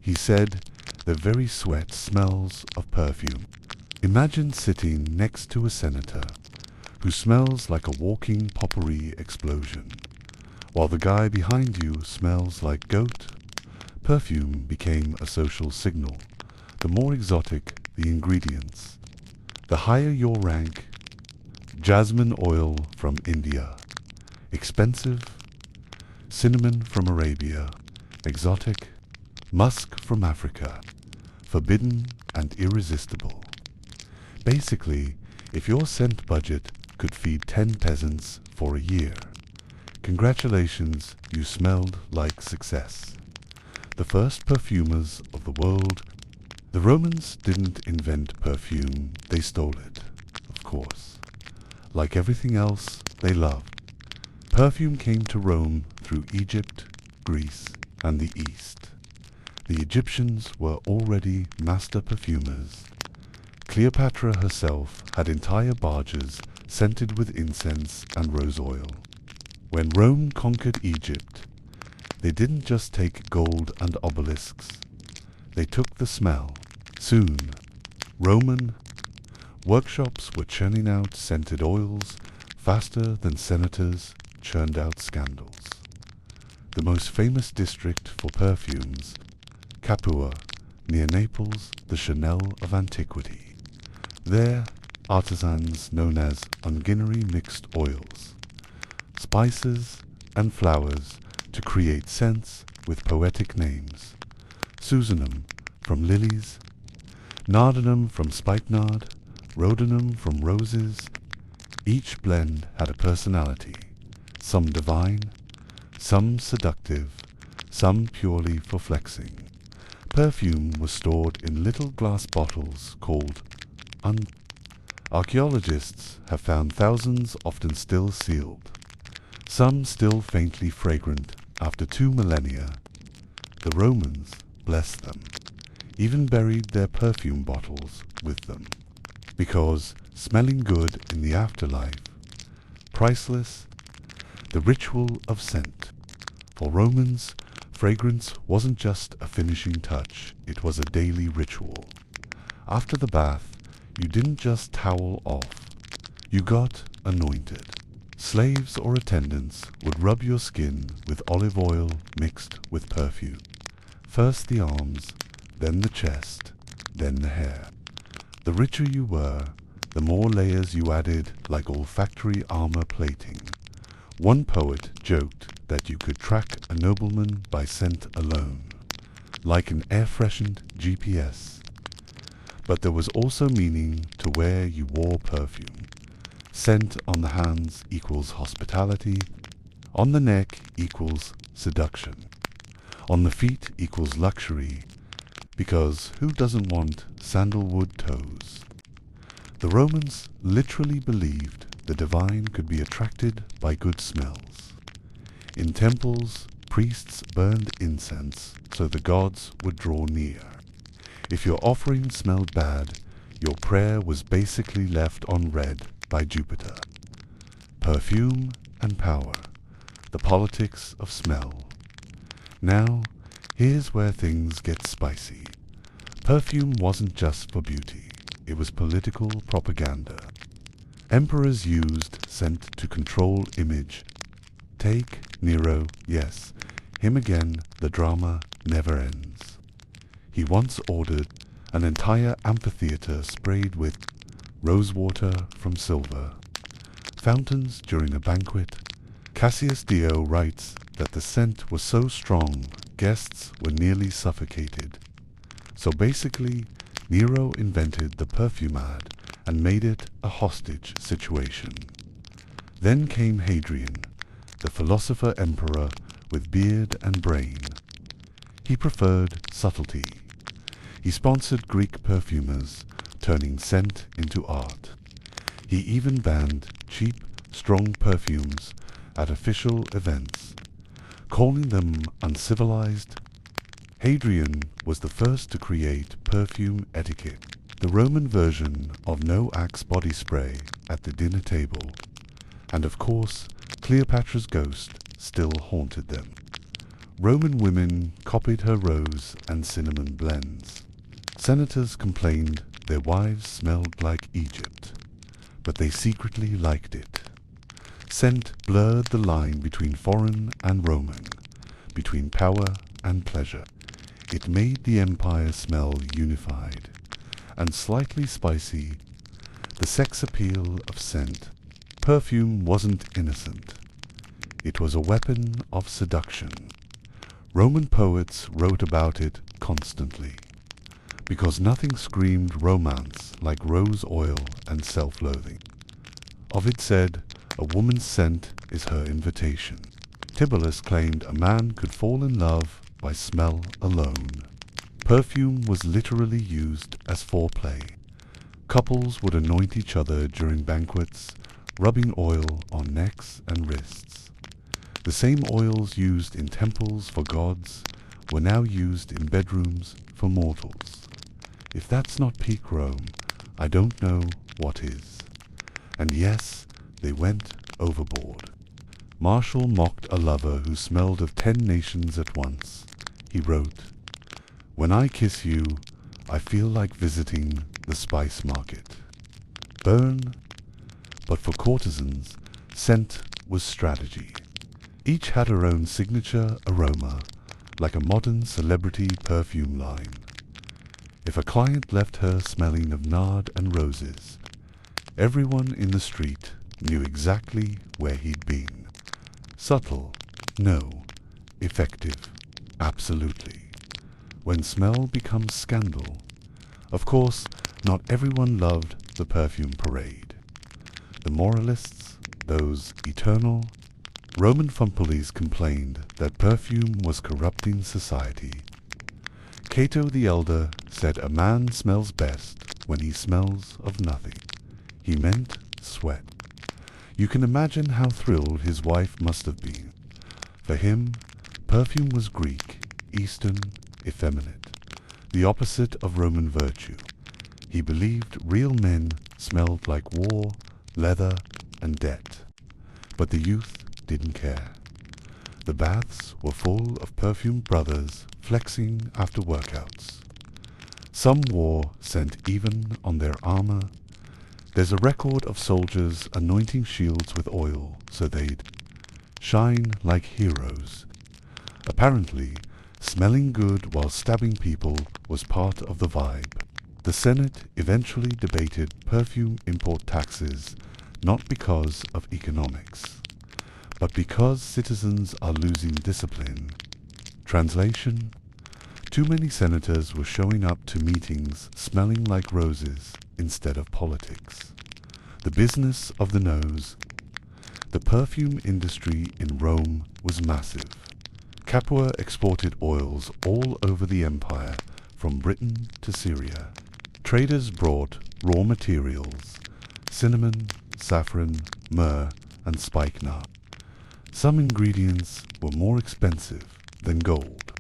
He said, "Their very sweat smells of perfume." Imagine sitting next to a senator who smells like a walking potpourri explosion, while the guy behind you smells like goat. Perfume became a social signal. The more exotic the ingredients, the higher your rank. Jasmine oil from India, expensive. Cinnamon from Arabia, exotic. Musk from Africa, forbidden and irresistible. Basically, if your scent budget could feed 10 peasants for a year, congratulations, you smelled like success. The first perfumers of the world. The Romans didn't invent perfume, they stole it, of course. Like everything else they loved, perfume came to Rome through Egypt, Greece, and the East. The Egyptians were already master perfumers. Cleopatra herself had entire barges scented with incense and rose oil. When Rome conquered Egypt, they didn't just take gold and obelisks. They took the smell. Soon, Roman workshops were churning out scented oils faster than senators churned out scandals. The most famous district for perfumes, Capua, near Naples, the Chanel of antiquity. There, artisans known as unguinary mixed oils, spices and flowers to create scents with poetic names. Susanum from lilies, nardinum from spikenard, rhodonum from roses. Each blend had a personality, some divine, some seductive, some purely for flexing. Perfume was stored in little glass bottles called Archaeologists have found thousands often still sealed, some still faintly fragrant after 2 millennia. The Romans blessed them, even buried their perfume bottles with them, because smelling good in the afterlife, priceless, the ritual of scent. For Romans, fragrance wasn't just a finishing touch, it was a daily ritual. After the bath, you didn't just towel off, you got anointed. Slaves or attendants would rub your skin with olive oil mixed with perfume. First the arms, then the chest, then the hair. The richer you were, the more layers you added, like olfactory armor plating. One poet joked that you could track a nobleman by scent alone, like an air-freshened GPS. But there was also meaning to where you wore perfume. Scent on the hands equals hospitality, on the neck equals seduction, on the feet equals luxury, because who doesn't want sandalwood toes? The Romans literally believed the divine could be attracted by good smells. In temples, priests burned incense so the gods would draw near. If your offering smelled bad, your prayer was basically left unread by Jupiter. Perfume and power, the politics of smell. Now, here's where things get spicy. Perfume wasn't just for beauty, it was political propaganda. Emperors used scent to control image. Take Nero, yes, him again, the drama never ends. He once ordered an entire amphitheater sprayed with rosewater from silver. Fountains during a banquet. Cassius Dio writes that the scent was so strong, guests were nearly suffocated. So basically, Nero invented the perfume ad and made it a hostage situation. Then came Hadrian, the philosopher emperor with beard and brain. He preferred subtlety. He sponsored Greek perfumers, turning scent into art. He even banned cheap, strong perfumes at official events, calling them uncivilized. Hadrian was the first to create perfume etiquette, the Roman version of no Axe body spray at the dinner table. And of course, Cleopatra's ghost still haunted them. Roman women copied her rose and cinnamon blends. Senators complained their wives smelled like Egypt, but they secretly liked it. Scent blurred the line between foreign and Roman, between power and pleasure. It made the empire smell unified and slightly spicy, the sex appeal of scent. Perfume wasn't innocent. It was a weapon of seduction. Roman poets wrote about it constantly, because nothing screamed romance like rose oil and self-loathing. Ovid said, "A woman's scent is her invitation." Tibullus claimed a man could fall in love by smell alone. Perfume was literally used as foreplay. Couples would anoint each other during banquets, rubbing oil on necks and wrists. The same oils used in temples for gods were now used in bedrooms for mortals. If that's not peak Rome, I don't know what is. And yes, they went overboard. Marshall mocked a lover who smelled of 10 nations at once. He wrote, "When I kiss you, I feel like visiting the spice market." Burn, but for courtesans, scent was strategy. Each had her own signature aroma, like a modern celebrity perfume line. If a client left her smelling of nard and roses, everyone in the street knew exactly where he'd been. Subtle? No. Effective? Absolutely. When smell becomes scandal, of course, not everyone loved the perfume parade. The moralists, those eternal, Roman fumpolies complained that perfume was corrupting society. Cato the Elder said a man smells best when he smells of nothing. He meant sweat. You can imagine how thrilled his wife must have been. For him, perfume was Greek, Eastern, effeminate, the opposite of Roman virtue. He believed real men smelled like war, leather, and debt. But the youth didn't care. The baths were full of perfumed brothers flexing after workouts. Some wore scent even on their armor. There's a record of soldiers anointing shields with oil so they'd shine like heroes. Apparently, smelling good while stabbing people was part of the vibe. The Senate eventually debated perfume import taxes not because of economics, but because citizens are losing discipline. Translation: too many senators were showing up to meetings smelling like roses instead of politics. The business of the nose. The perfume industry in Rome was massive. Capua exported oils all over the empire, from Britain to Syria. Traders brought raw materials: cinnamon, saffron, myrrh, and spikenard. Some ingredients were more expensive than gold.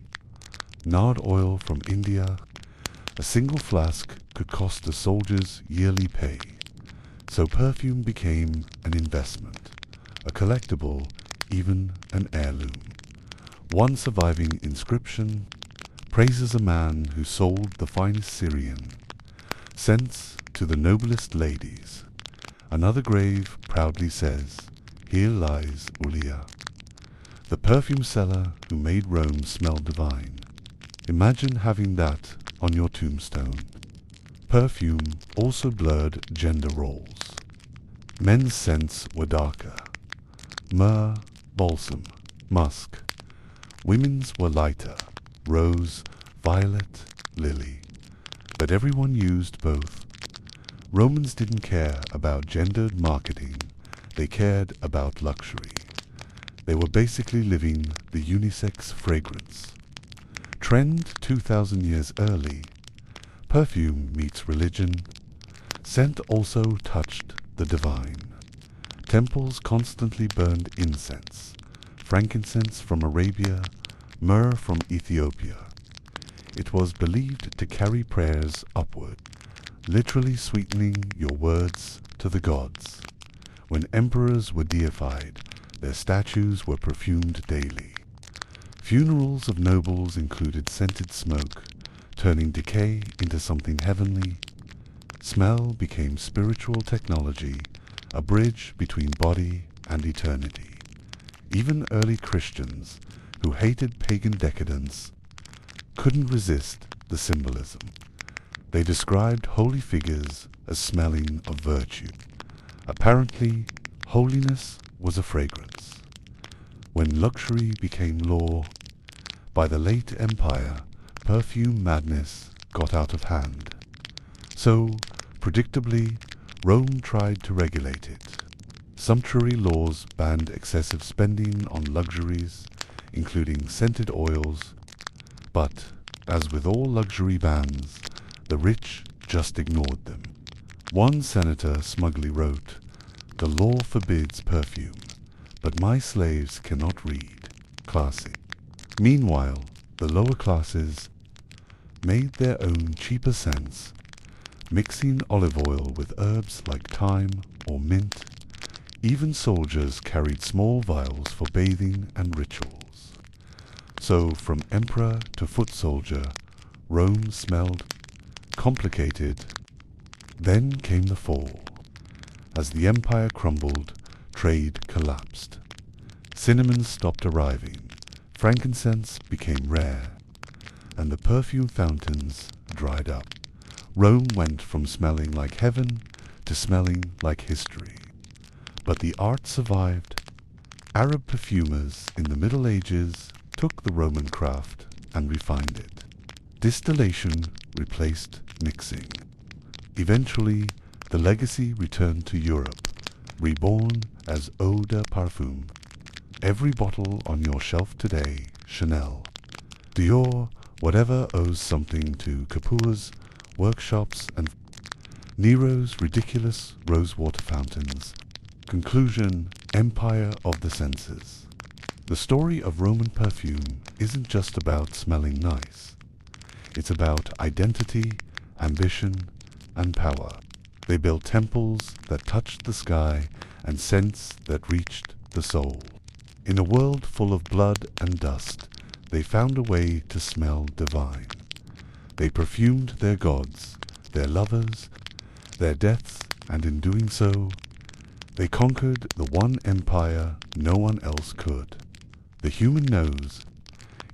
Nard oil from India. A single flask could cost a soldier's yearly pay. So perfume became an investment, a collectible, even an heirloom. One surviving inscription praises a man who sold the finest Syrian scents to the noblest ladies. Another grave proudly says, "Here lies Ulia, the perfume seller who made Rome smell divine." Imagine having that on your tombstone. Perfume also blurred gender roles. Men's scents were darker: myrrh, balsam, musk. Women's were lighter: rose, violet, lily. But everyone used both. Romans didn't care about gendered marketing. They cared about luxury. They were basically living the unisex fragrance. Trend 2,000 years early. Perfume meets religion. Scent also touched the divine. Temples constantly burned incense, frankincense from Arabia, myrrh from Ethiopia. It was believed to carry prayers upward, literally sweetening your words to the gods. When emperors were deified, their statues were perfumed daily. Funerals of nobles included scented smoke, turning decay into something heavenly. Smell became spiritual technology, a bridge between body and eternity. Even early Christians, who hated pagan decadence, couldn't resist the symbolism. They described holy figures as smelling of virtue. Apparently, holiness was a fragrance. When luxury became law, by the late empire, perfume madness got out of hand. So, predictably, Rome tried to regulate it. Sumptuary laws banned excessive spending on luxuries, including scented oils. But, as with all luxury bans, the rich just ignored them. One senator smugly wrote, "The law forbids perfume, but my slaves cannot read." Classy. Meanwhile, the lower classes made their own cheaper scents, mixing olive oil with herbs like thyme or mint. Even soldiers carried small vials for bathing and rituals. So from emperor to foot soldier, Rome smelled complicated. Then came the fall. As the empire crumbled, trade collapsed. Cinnamon stopped arriving, frankincense became rare, and the perfume fountains dried up. Rome went from smelling like heaven to smelling like history. But the art survived. Arab perfumers in the Middle Ages took the Roman craft and refined it. Distillation replaced mixing. Eventually, the legacy returned to Europe, reborn as eau de parfum. Every bottle on your shelf today, Chanel, Dior, whatever owes something to Kapoor's workshops and Nero's ridiculous rosewater fountains. Conclusion: empire of the senses. The story of Roman perfume isn't just about smelling nice. It's about identity, ambition, and power. They built temples that touched the sky and scents that reached the soul. In a world full of blood and dust, they found a way to smell divine. They perfumed their gods, their lovers, their deaths, and in doing so, they conquered the one empire no one else could: the human nose.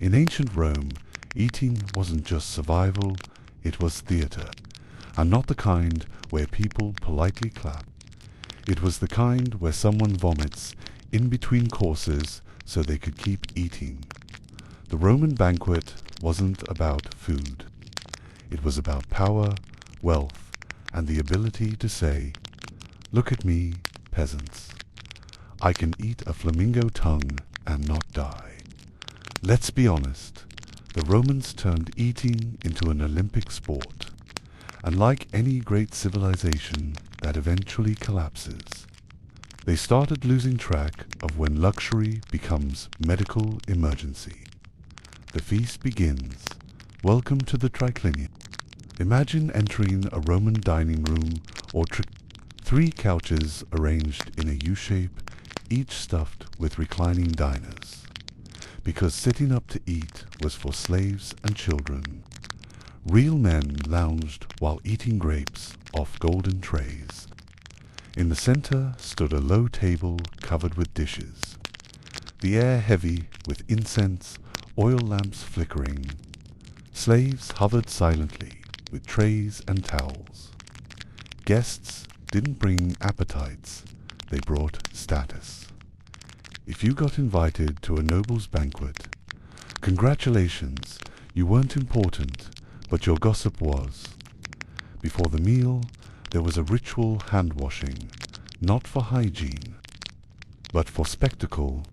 In ancient Rome, eating wasn't just survival, it was theater, and not the kind where people politely clap. It was the kind where someone vomits in between courses so they could keep eating. The Roman banquet wasn't about food. It was about power, wealth, and the ability to say, "Look at me, peasants. I can eat a flamingo tongue and not die." Let's be honest, the Romans turned eating into an Olympic sport. And like any great civilization that eventually collapses, they started losing track of when luxury becomes medical emergency. The feast begins. Welcome to the triclinium. Imagine entering a Roman dining room or three couches arranged in a U-shape, each stuffed with reclining diners. Because sitting up to eat was for slaves and children. Real men lounged while eating grapes off golden trays. In the center stood a low table covered with dishes, the air heavy with incense, oil lamps flickering. Slaves hovered silently with trays and towels. Guests didn't bring appetites, they brought status. If you got invited to a noble's banquet, congratulations, you weren't important, but your gossip was. Before the meal, there was a ritual hand-washing, not for hygiene, but for spectacle.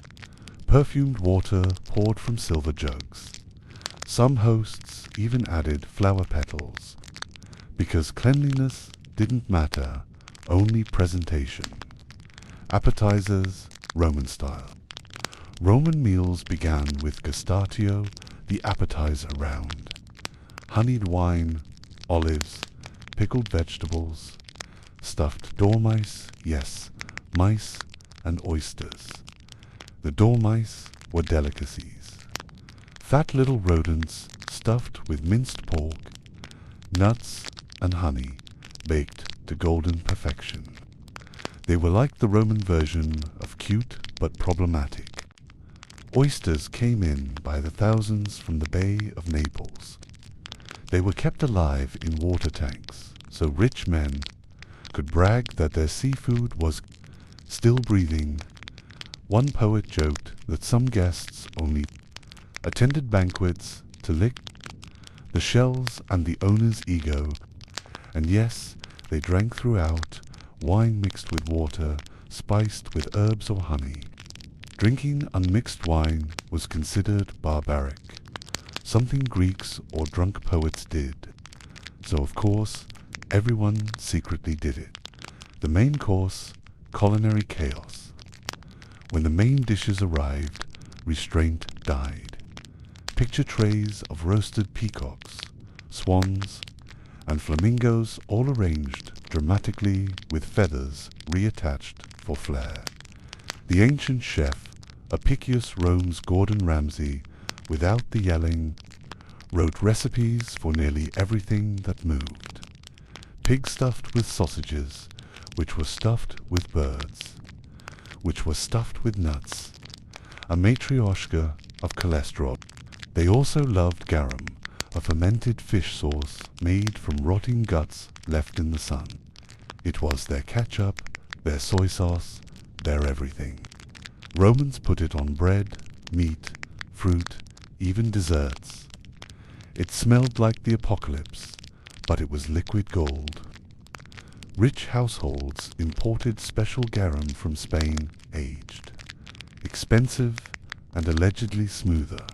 Perfumed water poured from silver jugs. Some hosts even added flower petals, because cleanliness didn't matter, only presentation. Appetizers, Roman style. Roman meals began with gustatio, the appetizer round. Honeyed wine, olives, pickled vegetables, stuffed dormice, yes, mice, and oysters. The dormice were delicacies. Fat little rodents stuffed with minced pork, nuts, and honey, baked to golden perfection. They were like the Roman version of cute but problematic. Oysters came in by the thousands from the Bay of Naples. They were kept alive in water tanks, so rich men could brag that their seafood was still breathing. One poet joked that some guests only attended banquets to lick the shells and the owner's ego, and yes, they drank throughout, wine mixed with water, spiced with herbs or honey. Drinking unmixed wine was considered barbaric, something Greeks or drunk poets did. So of course, everyone secretly did it. The main course, culinary chaos. When the main dishes arrived, restraint died. Picture trays of roasted peacocks, swans, and flamingos all arranged dramatically with feathers reattached for flair. The ancient chef, Apicius Rome's Gordon Ramsay, without the yelling, wrote recipes for nearly everything that moved. Pig stuffed with sausages, which were stuffed with birds, which were stuffed with nuts, a matryoshka of cholesterol. They also loved garum, a fermented fish sauce made from rotting guts left in the sun. It was their ketchup, their soy sauce, their everything. Romans put it on bread, meat, fruit, even desserts. It smelled like the apocalypse, but it was liquid gold. Rich households imported special garum from Spain, aged. Expensive and allegedly smoother.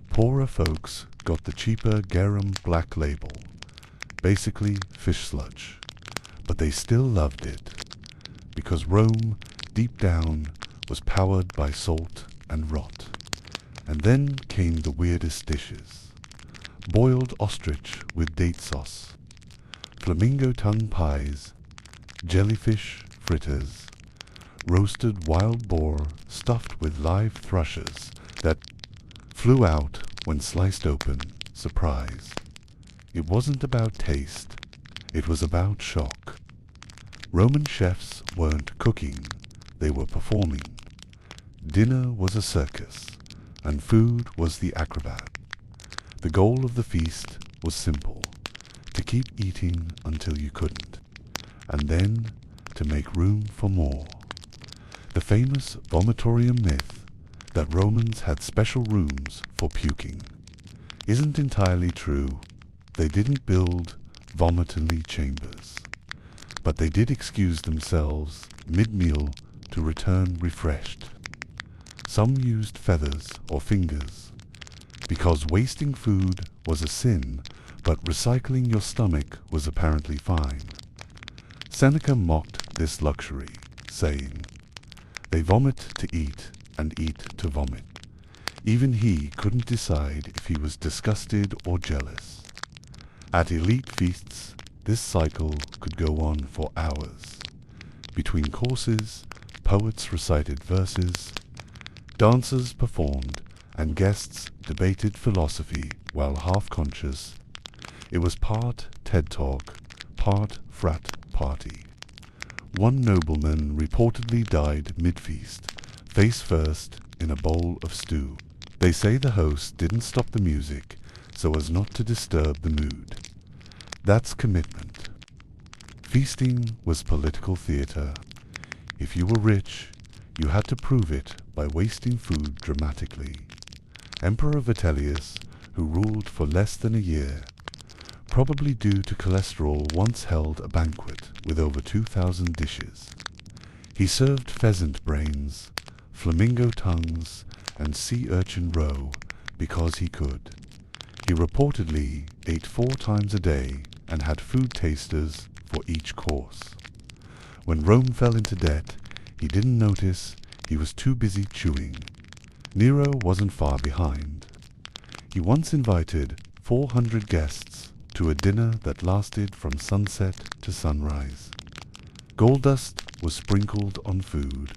Poorer folks got the cheaper garum black label, basically fish sludge. But they still loved it, because Rome, deep down, was powered by salt and rot. And then came the weirdest dishes. Boiled ostrich with date sauce, flamingo tongue pies, jellyfish fritters, roasted wild boar stuffed with live thrushes that flew out when sliced open, surprise. It wasn't about taste, it was about shock. Roman chefs weren't cooking, they were performing. Dinner was a circus, and food was the acrobat. The goal of the feast was simple, to keep eating until you couldn't, and then to make room for more. The famous vomitorium myth that Romans had special rooms for puking isn't entirely true. They didn't build vomitingly chambers, but they did excuse themselves mid-meal to return refreshed. Some used feathers or fingers, because wasting food was a sin, but recycling your stomach was apparently fine. Seneca mocked this luxury, saying, "They vomit to eat and eat to vomit." Even he couldn't decide if he was disgusted or jealous. At elite feasts, this cycle could go on for hours. Between courses, poets recited verses, dancers performed, and guests debated philosophy while half-conscious. It was part TED Talk, part frat party. One nobleman reportedly died mid-feast, face first in a bowl of stew. They say the host didn't stop the music so as not to disturb the mood. That's commitment. Feasting was political theater. If you were rich, you had to prove it by wasting food dramatically. Emperor Vitellius, who ruled for less than a year, probably due to cholesterol, once held a banquet with over 2,000 dishes. He served pheasant brains, flamingo tongues, and sea urchin roe because he could. He reportedly ate 4 times a day and had food tasters for each course. When Rome fell into debt, he didn't notice he was too busy chewing. Nero wasn't far behind. He once invited 400 guests to a dinner that lasted from sunset to sunrise. Gold dust was sprinkled on food,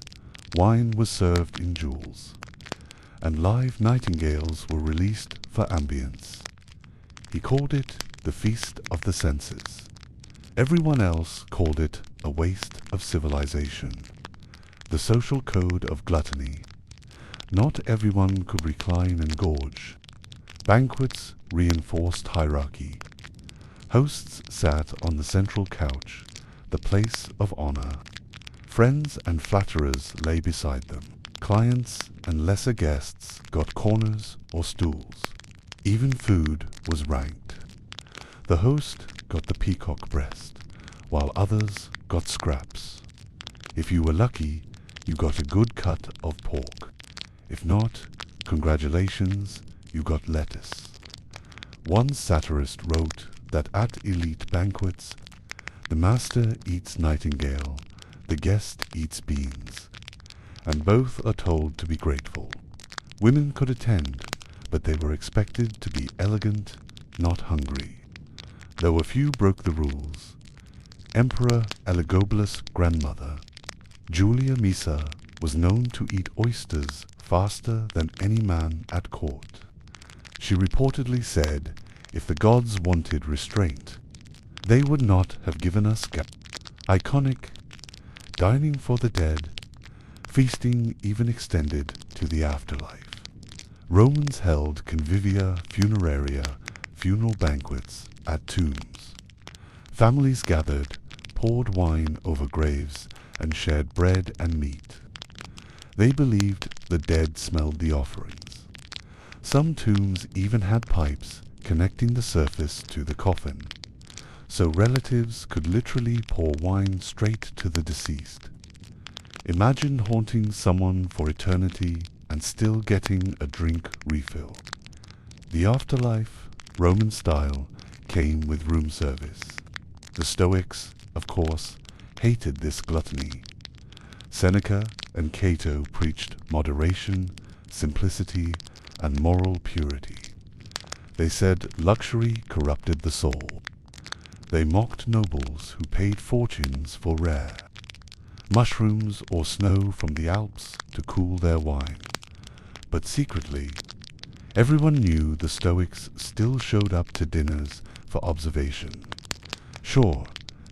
wine was served in jewels, and live nightingales were released for ambience. He called it the Feast of the Senses. Everyone else called it a waste of civilization, the social code of gluttony. Not everyone could recline and gorge. Banquets reinforced hierarchy. Hosts sat on the central couch, the place of honor. Friends and flatterers lay beside them. Clients and lesser guests got corners or stools. Even food was ranked. The host got the peacock breast, while others got scraps. If you were lucky, you got a good cut of pork. If not, congratulations, you got lettuce. One satirist wrote that at elite banquets, the master eats nightingale, the guest eats beans, and both are told to be grateful. Women could attend, but they were expected to be elegant, not hungry. Though a few broke the rules. Emperor Elagabalus' grandmother, Julia Misa, was known to eat oysters faster than any man at court. She reportedly said, if the gods wanted restraint, they would not have given us iconic dining for the dead, feasting even extended to the afterlife. Romans held convivia funeraria, funeral banquets, at tombs. Families gathered, poured wine over graves, and shared bread and meat. They believed the dead smelled the offerings. Some tombs even had pipes connecting the surface to the coffin, so relatives could literally pour wine straight to the deceased. Imagine haunting someone for eternity and still getting a drink refill. The afterlife, Roman style, came with room service. The Stoics, of course, hated this gluttony. Seneca and Cato preached moderation, simplicity, and moral purity. They said luxury corrupted the soul. They mocked nobles who paid fortunes for rare mushrooms or snow from the Alps to cool their wine. But secretly, everyone knew the Stoics still showed up to dinners for observation. Sure,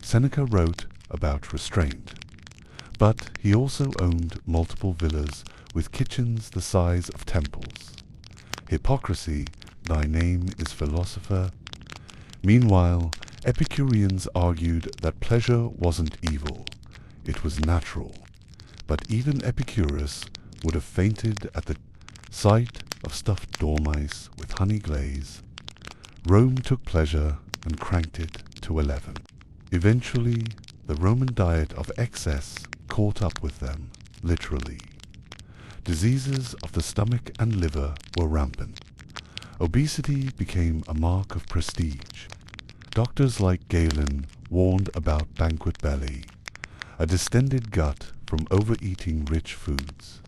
Seneca wrote about restraint, but he also owned multiple villas with kitchens the size of temples. Hypocrisy, thy name is philosopher. Meanwhile, Epicureans argued that pleasure wasn't evil, it was natural. But even Epicurus would have fainted at the sight of stuffed dormice with honey glaze. Rome took pleasure and cranked it to 11. Eventually, the Roman diet of excess caught up with them, literally. Diseases of the stomach and liver were rampant. Obesity became a mark of prestige. Doctors like Galen warned about banquet belly, a distended gut from overeating rich foods.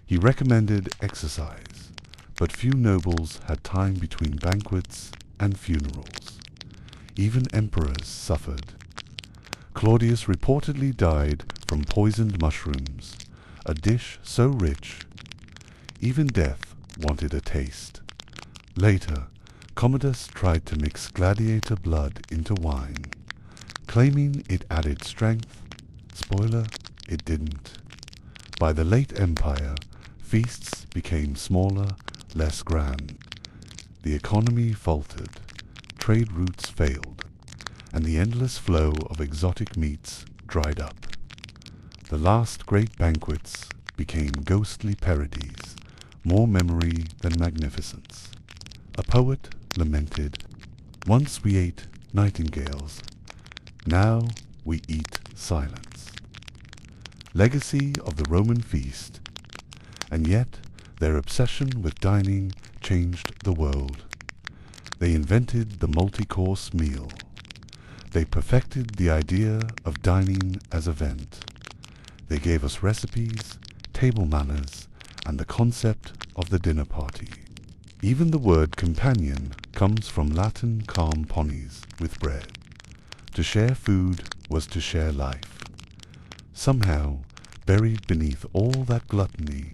He recommended exercise, but few nobles had time between banquets and funerals. Even emperors suffered. Claudius reportedly died from poisoned mushrooms, a dish so rich, even death wanted a taste. Later, Commodus tried to mix gladiator blood into wine, claiming it added strength. Spoiler, it didn't. By the late Empire, feasts became smaller, less grand. The economy faltered, trade routes failed, and the endless flow of exotic meats dried up. The last great banquets became ghostly parodies, more memory than magnificence. A poet lamented, "Once we ate nightingales, now we eat silence." Legacy of the Roman feast, and yet their obsession with dining changed the world. They invented the multi-course meal. They perfected the idea of dining as event. They gave us recipes, table manners, and the concept of the dinner party. Even the word companion comes from Latin calm ponies with bread. To share food was to share life. Somehow, buried beneath all that gluttony,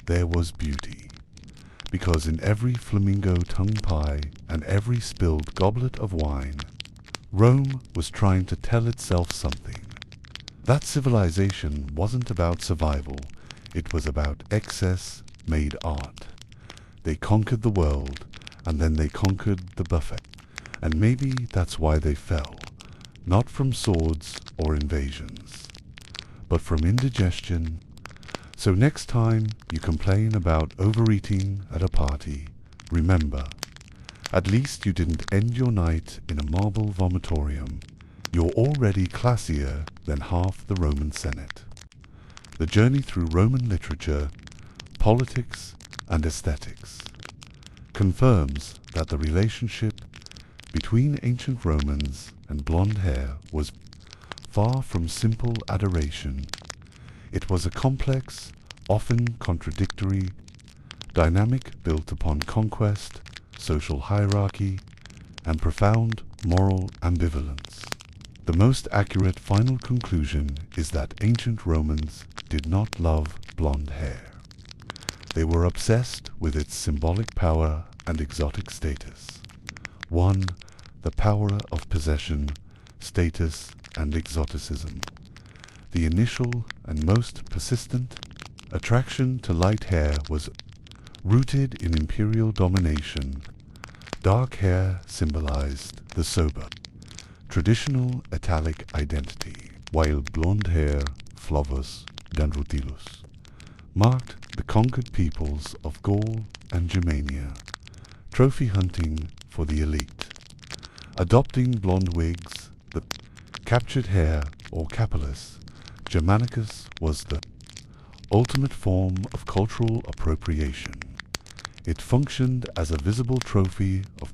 there was beauty. Because in every flamingo tongue pie and every spilled goblet of wine, Rome was trying to tell itself something. That civilization wasn't about survival, it was about excess made art. They conquered the world, and then they conquered the buffet. And maybe that's why they fell, not from swords or invasions, but from indigestion. So next time you complain about overeating at a party, remember, at least you didn't end your night in a marble vomitorium. You're already classier than half the Roman Senate. The journey through Roman literature, politics, and aesthetics confirms that the relationship between ancient Romans and blonde hair was far from simple adoration. It was a complex, often contradictory, dynamic built upon conquest, social hierarchy, and profound moral ambivalence. The most accurate final conclusion is that ancient Romans did not love blonde hair. They were obsessed with its symbolic power and exotic status. 1. The power of possession, status, and exoticism. The initial and most persistent attraction to light hair was rooted in imperial domination. Dark hair symbolized the sober, traditional Italic identity, while blonde hair, flavus, rutilus, marked the conquered peoples of Gaul and Germania, trophy hunting for the elite. Adopting blonde wigs, the captured hair, or capillus Germanicus, was the ultimate form of cultural appropriation. It functioned as a visible trophy of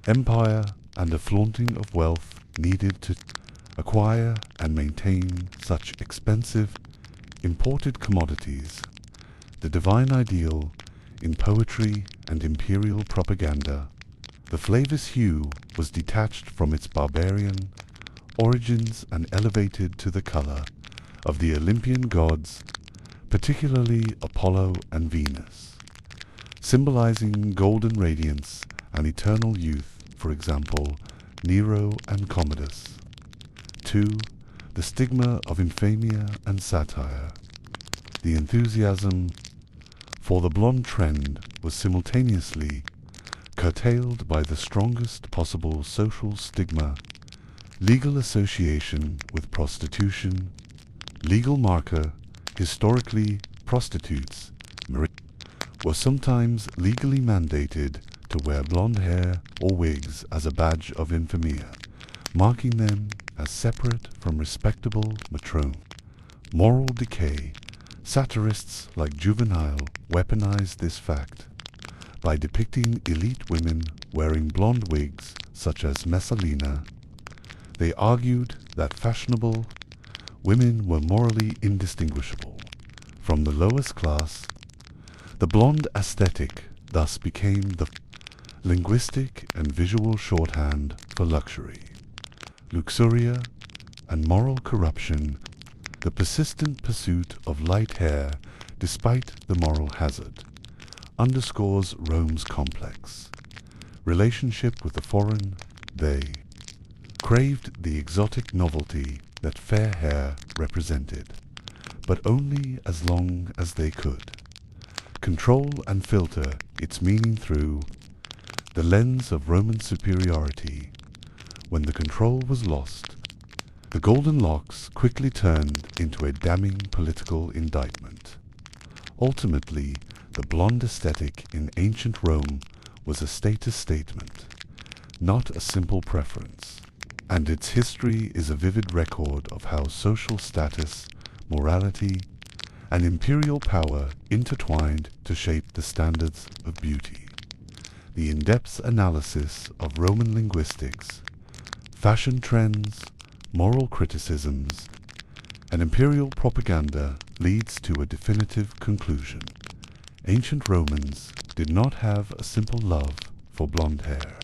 empire and a flaunting of wealth needed to acquire and maintain such expensive, imported commodities. The divine ideal in poetry and imperial propaganda, the flavus hue was detached from its barbarian origins and elevated to the color of the Olympian gods, particularly Apollo and Venus, symbolizing golden radiance and eternal youth, for example, Nero and Commodus. 2. The stigma of infamia and satire. The enthusiasm for the blonde trend was simultaneously curtailed by the strongest possible social stigma, legal association with prostitution, legal marker. Historically, prostitutes were sometimes legally mandated to wear blonde hair or wigs as a badge of infamia, marking them as separate from respectable matrone. Moral decay. Satirists like Juvenal weaponized this fact by depicting elite women wearing blonde wigs such as Messalina. They argued that fashionable women were morally indistinguishable from the lowest class. The blonde aesthetic thus became the linguistic and visual shorthand for luxury, luxuria, and moral corruption. The persistent pursuit of light hair, despite the moral hazard, underscores Rome's complex relationship with the foreign. They craved the exotic novelty that fair hair represented, but only as long as they could control and filter its meaning through the lens of Roman superiority. When the control was lost, the golden locks quickly turned into a damning political indictment. Ultimately, the blonde aesthetic in ancient Rome was a status statement, not a simple preference, and its history is a vivid record of how social status, morality, and imperial power intertwined to shape the standards of beauty. The in-depth analysis of Roman linguistics, fashion trends, moral criticisms, and imperial propaganda leads to a definitive conclusion. Ancient Romans did not have a simple love for blonde hair,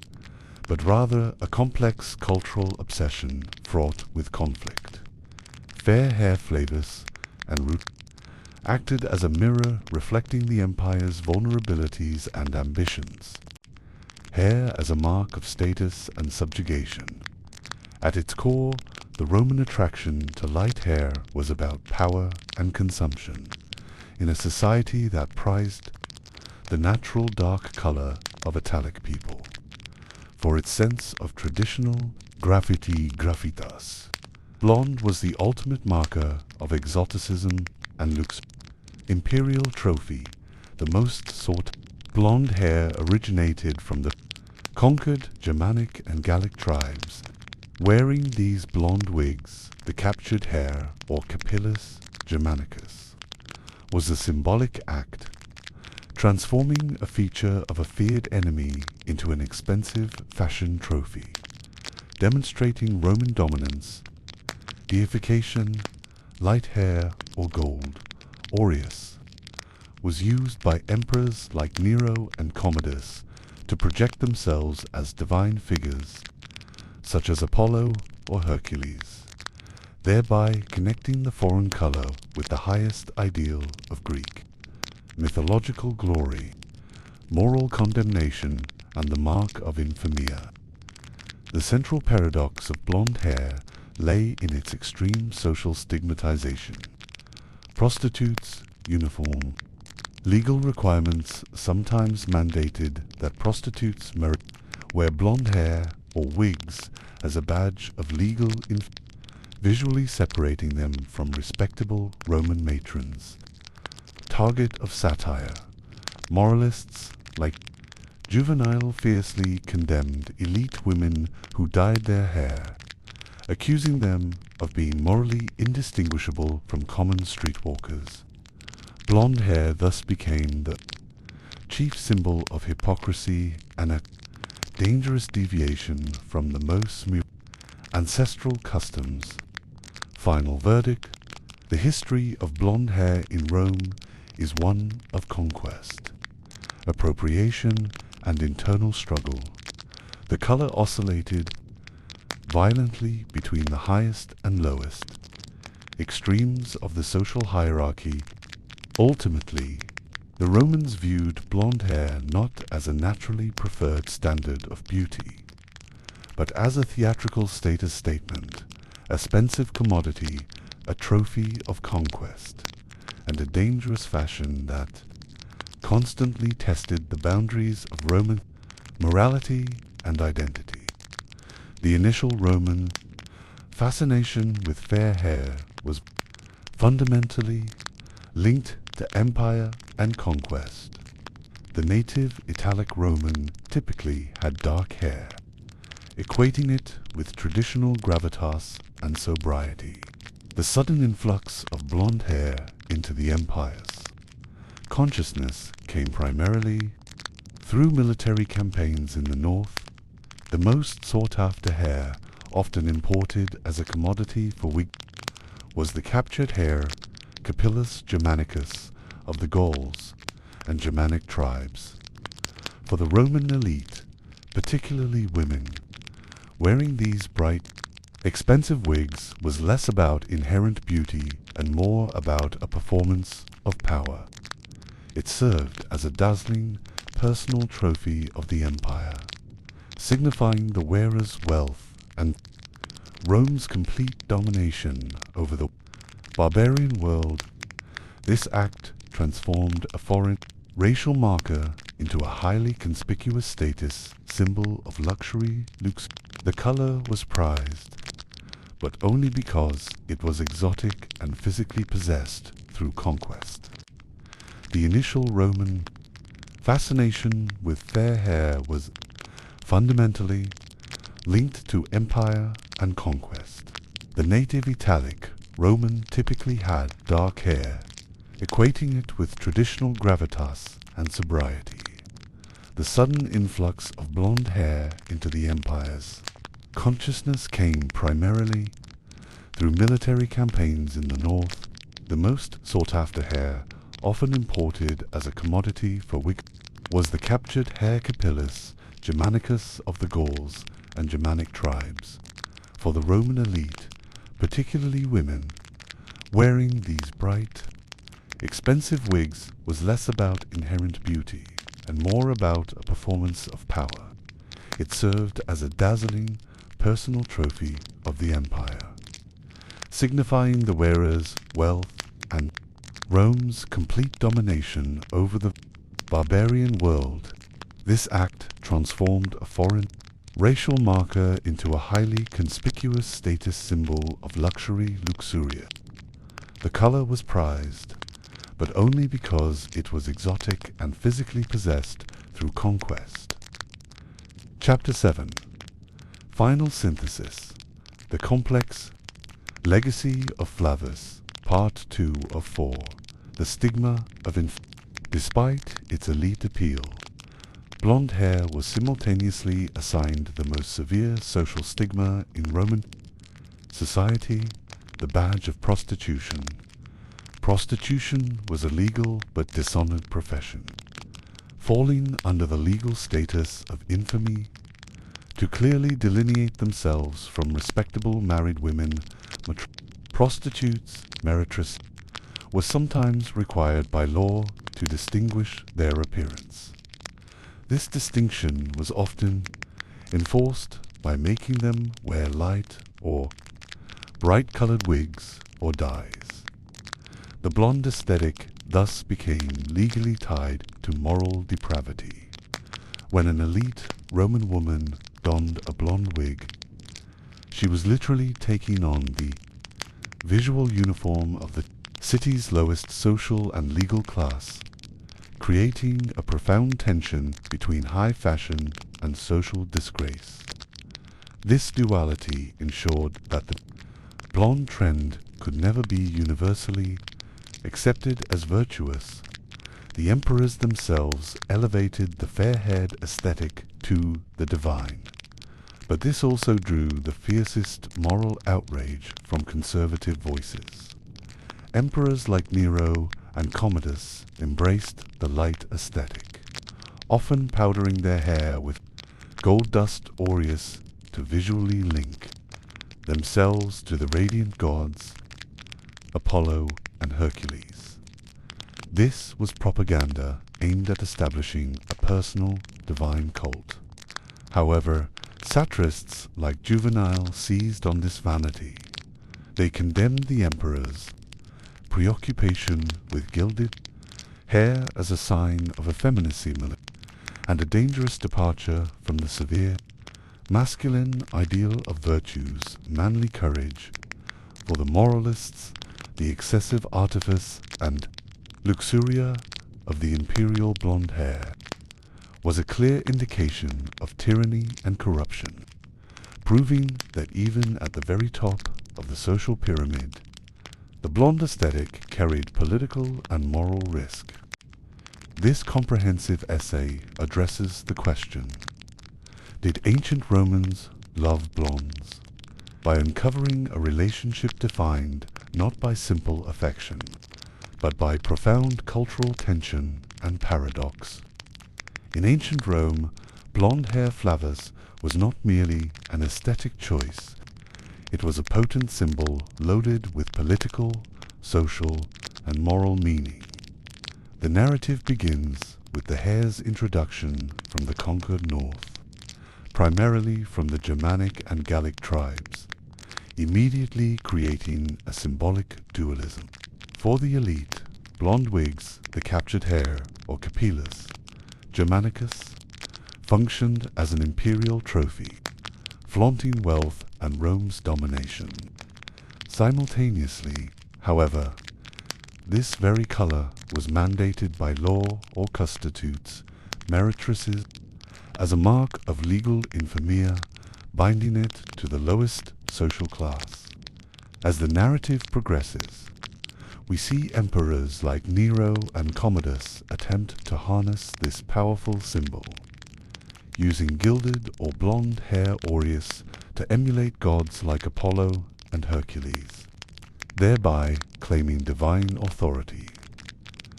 but rather a complex cultural obsession fraught with conflict. Fair hair flavus and root acted as a mirror reflecting the empire's vulnerabilities and ambitions. Hair as a mark of status and subjugation. At its core, the Roman attraction to light hair was about power and consumption, in a society that prized the natural dark color of Italic people for its sense of traditional graffitas. Blonde was the ultimate marker of exoticism and luxe. Imperial trophy, the most sought. Blonde hair originated from the conquered Germanic and Gallic tribes. Wearing these blonde wigs, the captured hair, or capillus Germanicus, was a symbolic act, transforming a feature of a feared enemy into an expensive fashion trophy, demonstrating Roman dominance. Deification, light hair, or gold, aureus, was used by emperors like Nero and Commodus to project themselves as divine figures, such as Apollo, or Hercules, thereby connecting the foreign color with the highest ideal of Greek mythological glory, moral condemnation, and the mark of infamia. The central paradox of blonde hair lay in its extreme social stigmatization. Prostitutes, uniform, legal requirements sometimes mandated that prostitutes wear blonde hair or wigs as a badge of legal visually separating them from respectable Roman matrons. Target of satire, moralists like Juvenal fiercely condemned elite women who dyed their hair, accusing them of being morally indistinguishable from common streetwalkers. Blonde hair thus became the chief symbol of hypocrisy and a dangerous deviation from the most ancestral customs. Final verdict: the history of blonde hair in Rome is one of conquest, appropriation, and internal struggle. The color oscillated violently between the highest and lowest extremes of the social hierarchy. Ultimately, the Romans viewed blonde hair not as a naturally preferred standard of beauty, but as a theatrical status statement, a expensive commodity, a trophy of conquest, and a dangerous fashion that constantly tested the boundaries of Roman morality and identity. The initial Roman fascination with fair hair was fundamentally linked to empire and conquest. The native Italic Roman typically had dark hair, equating it with traditional gravitas and sobriety. The sudden influx of blonde hair into the empires consciousness came primarily through military campaigns in the north. The most sought-after hair, often imported as a commodity for was the captured hair, Capillus Germanicus, of the Gauls and Germanic tribes. For the Roman elite, particularly women, wearing these bright, expensive wigs was less about inherent beauty and more about a performance of power. It served as a dazzling personal trophy of the empire, signifying the wearer's wealth and Rome's complete domination over the barbarian world. This act transformed a foreign racial marker into a highly conspicuous status symbol of luxury. The color was prized, but only because it was exotic and physically possessed through conquest. The initial Roman fascination with fair hair was fundamentally linked to empire and conquest. The native Italic Roman typically had dark hair, equating it with traditional gravitas and sobriety. The sudden influx of blonde hair into the empires consciousness came primarily through military campaigns in the north. The most sought-after hair, often imported as a commodity for was the captured hair Capillus Germanicus of the Gauls and Germanic tribes. For the Roman elite, particularly women, wearing these bright, expensive wigs was less about inherent beauty and more about a performance of power. It served as a dazzling personal trophy of the empire, signifying the wearer's wealth and Rome's complete domination over the barbarian world. This act transformed a foreign racial marker into a highly conspicuous status symbol of luxury luxuria. The color was prized, but only because it was exotic and physically possessed through conquest. Chapter 7. Final Synthesis. The Complex Legacy of Flavus. Part 2 of 4. The Stigma of Despite its elite appeal, blonde hair was simultaneously assigned the most severe social stigma in Roman society, the badge of prostitution. Prostitution was a legal but dishonored profession, falling under the legal status of infamy. To clearly delineate themselves from respectable married women, prostitutes, meretress, was sometimes required by law to distinguish their appearance. This distinction was often enforced by making them wear light or bright-colored wigs or dyes. The blonde aesthetic thus became legally tied to moral depravity. When an elite Roman woman donned a blonde wig, she was literally taking on the visual uniform of the city's lowest social and legal class, creating a profound tension between high fashion and social disgrace. This duality ensured that the blonde trend could never be universally accepted as virtuous. The emperors themselves elevated the fair-haired aesthetic to the divine. But this also drew the fiercest moral outrage from conservative voices. Emperors like Nero and Commodus embraced the light aesthetic, often powdering their hair with gold dust aureus to visually link themselves to the radiant gods, Apollo and Hercules. This was propaganda aimed at establishing a personal divine cult. However, satirists like Juvenal seized on this vanity. They condemned the emperors' preoccupation with gilded hair as a sign of effeminacy and a dangerous departure from the severe masculine ideal of virtues, manly courage. For the moralists, the excessive artifice and luxuria of the imperial blonde hair was a clear indication of tyranny and corruption, proving that even at the very top of the social pyramid, the blonde aesthetic carried political and moral risk. This comprehensive essay addresses the question: did ancient Romans love blondes? By uncovering a relationship defined not by simple affection, but by profound cultural tension and paradox. In ancient Rome, blonde hair flavus was not merely an aesthetic choice. It was a potent symbol loaded with political, social, and moral meaning. The narrative begins with the hair's introduction from the conquered north, primarily from the Germanic and Gallic tribes, immediately creating a symbolic dualism. For the elite, blonde wigs, the captured hair, or capillus, Germanicus, functioned as an imperial trophy, flaunting wealth and Rome's domination. Simultaneously, however, this very color was mandated by law or constitutes meretresses as a mark of legal infamia, binding it to the lowest social class. As the narrative progresses, we see emperors like Nero and Commodus attempt to harness this powerful symbol, using gilded or blonde hair aureus to emulate gods like Apollo and Hercules, thereby claiming divine authority.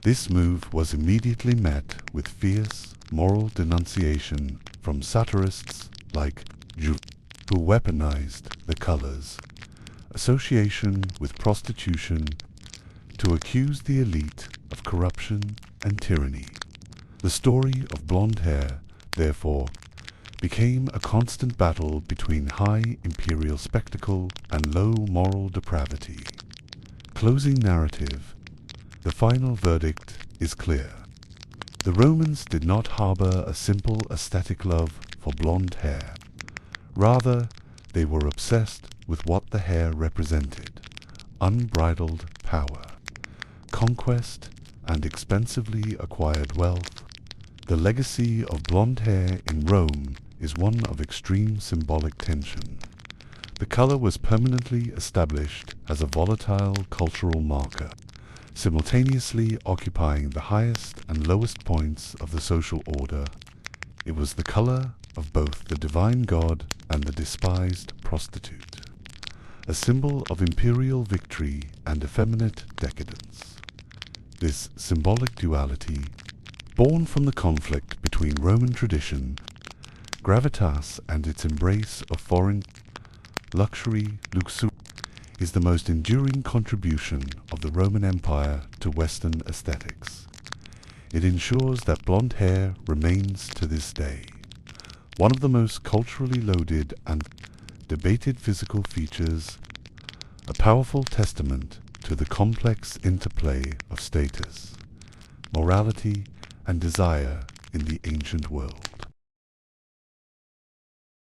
This move was immediately met with fierce moral denunciation from satirists like Juvenal, who weaponized the colors, association with prostitution, to accuse the elite of corruption and tyranny. The story of blonde hair, therefore, became a constant battle between high imperial spectacle and low moral depravity. Closing narrative. The final verdict is clear. The Romans did not harbor a simple aesthetic love for blonde hair. Rather, they were obsessed with what the hair represented: unbridled power, conquest, and expensively acquired wealth. The legacy of blonde hair in Rome is one of extreme symbolic tension. The color was permanently established as a volatile cultural marker, simultaneously occupying the highest and lowest points of the social order. It was the color of both the divine god and the despised prostitute, a symbol of imperial victory and effeminate decadence. This symbolic duality, born from the conflict between Roman tradition Gravitas and its embrace of foreign luxury, luxury, is the most enduring contribution of the Roman Empire to Western aesthetics. It ensures that blonde hair remains to this day one of the most culturally loaded and debated physical features, a powerful testament to the complex interplay of status, morality, and desire in the ancient world.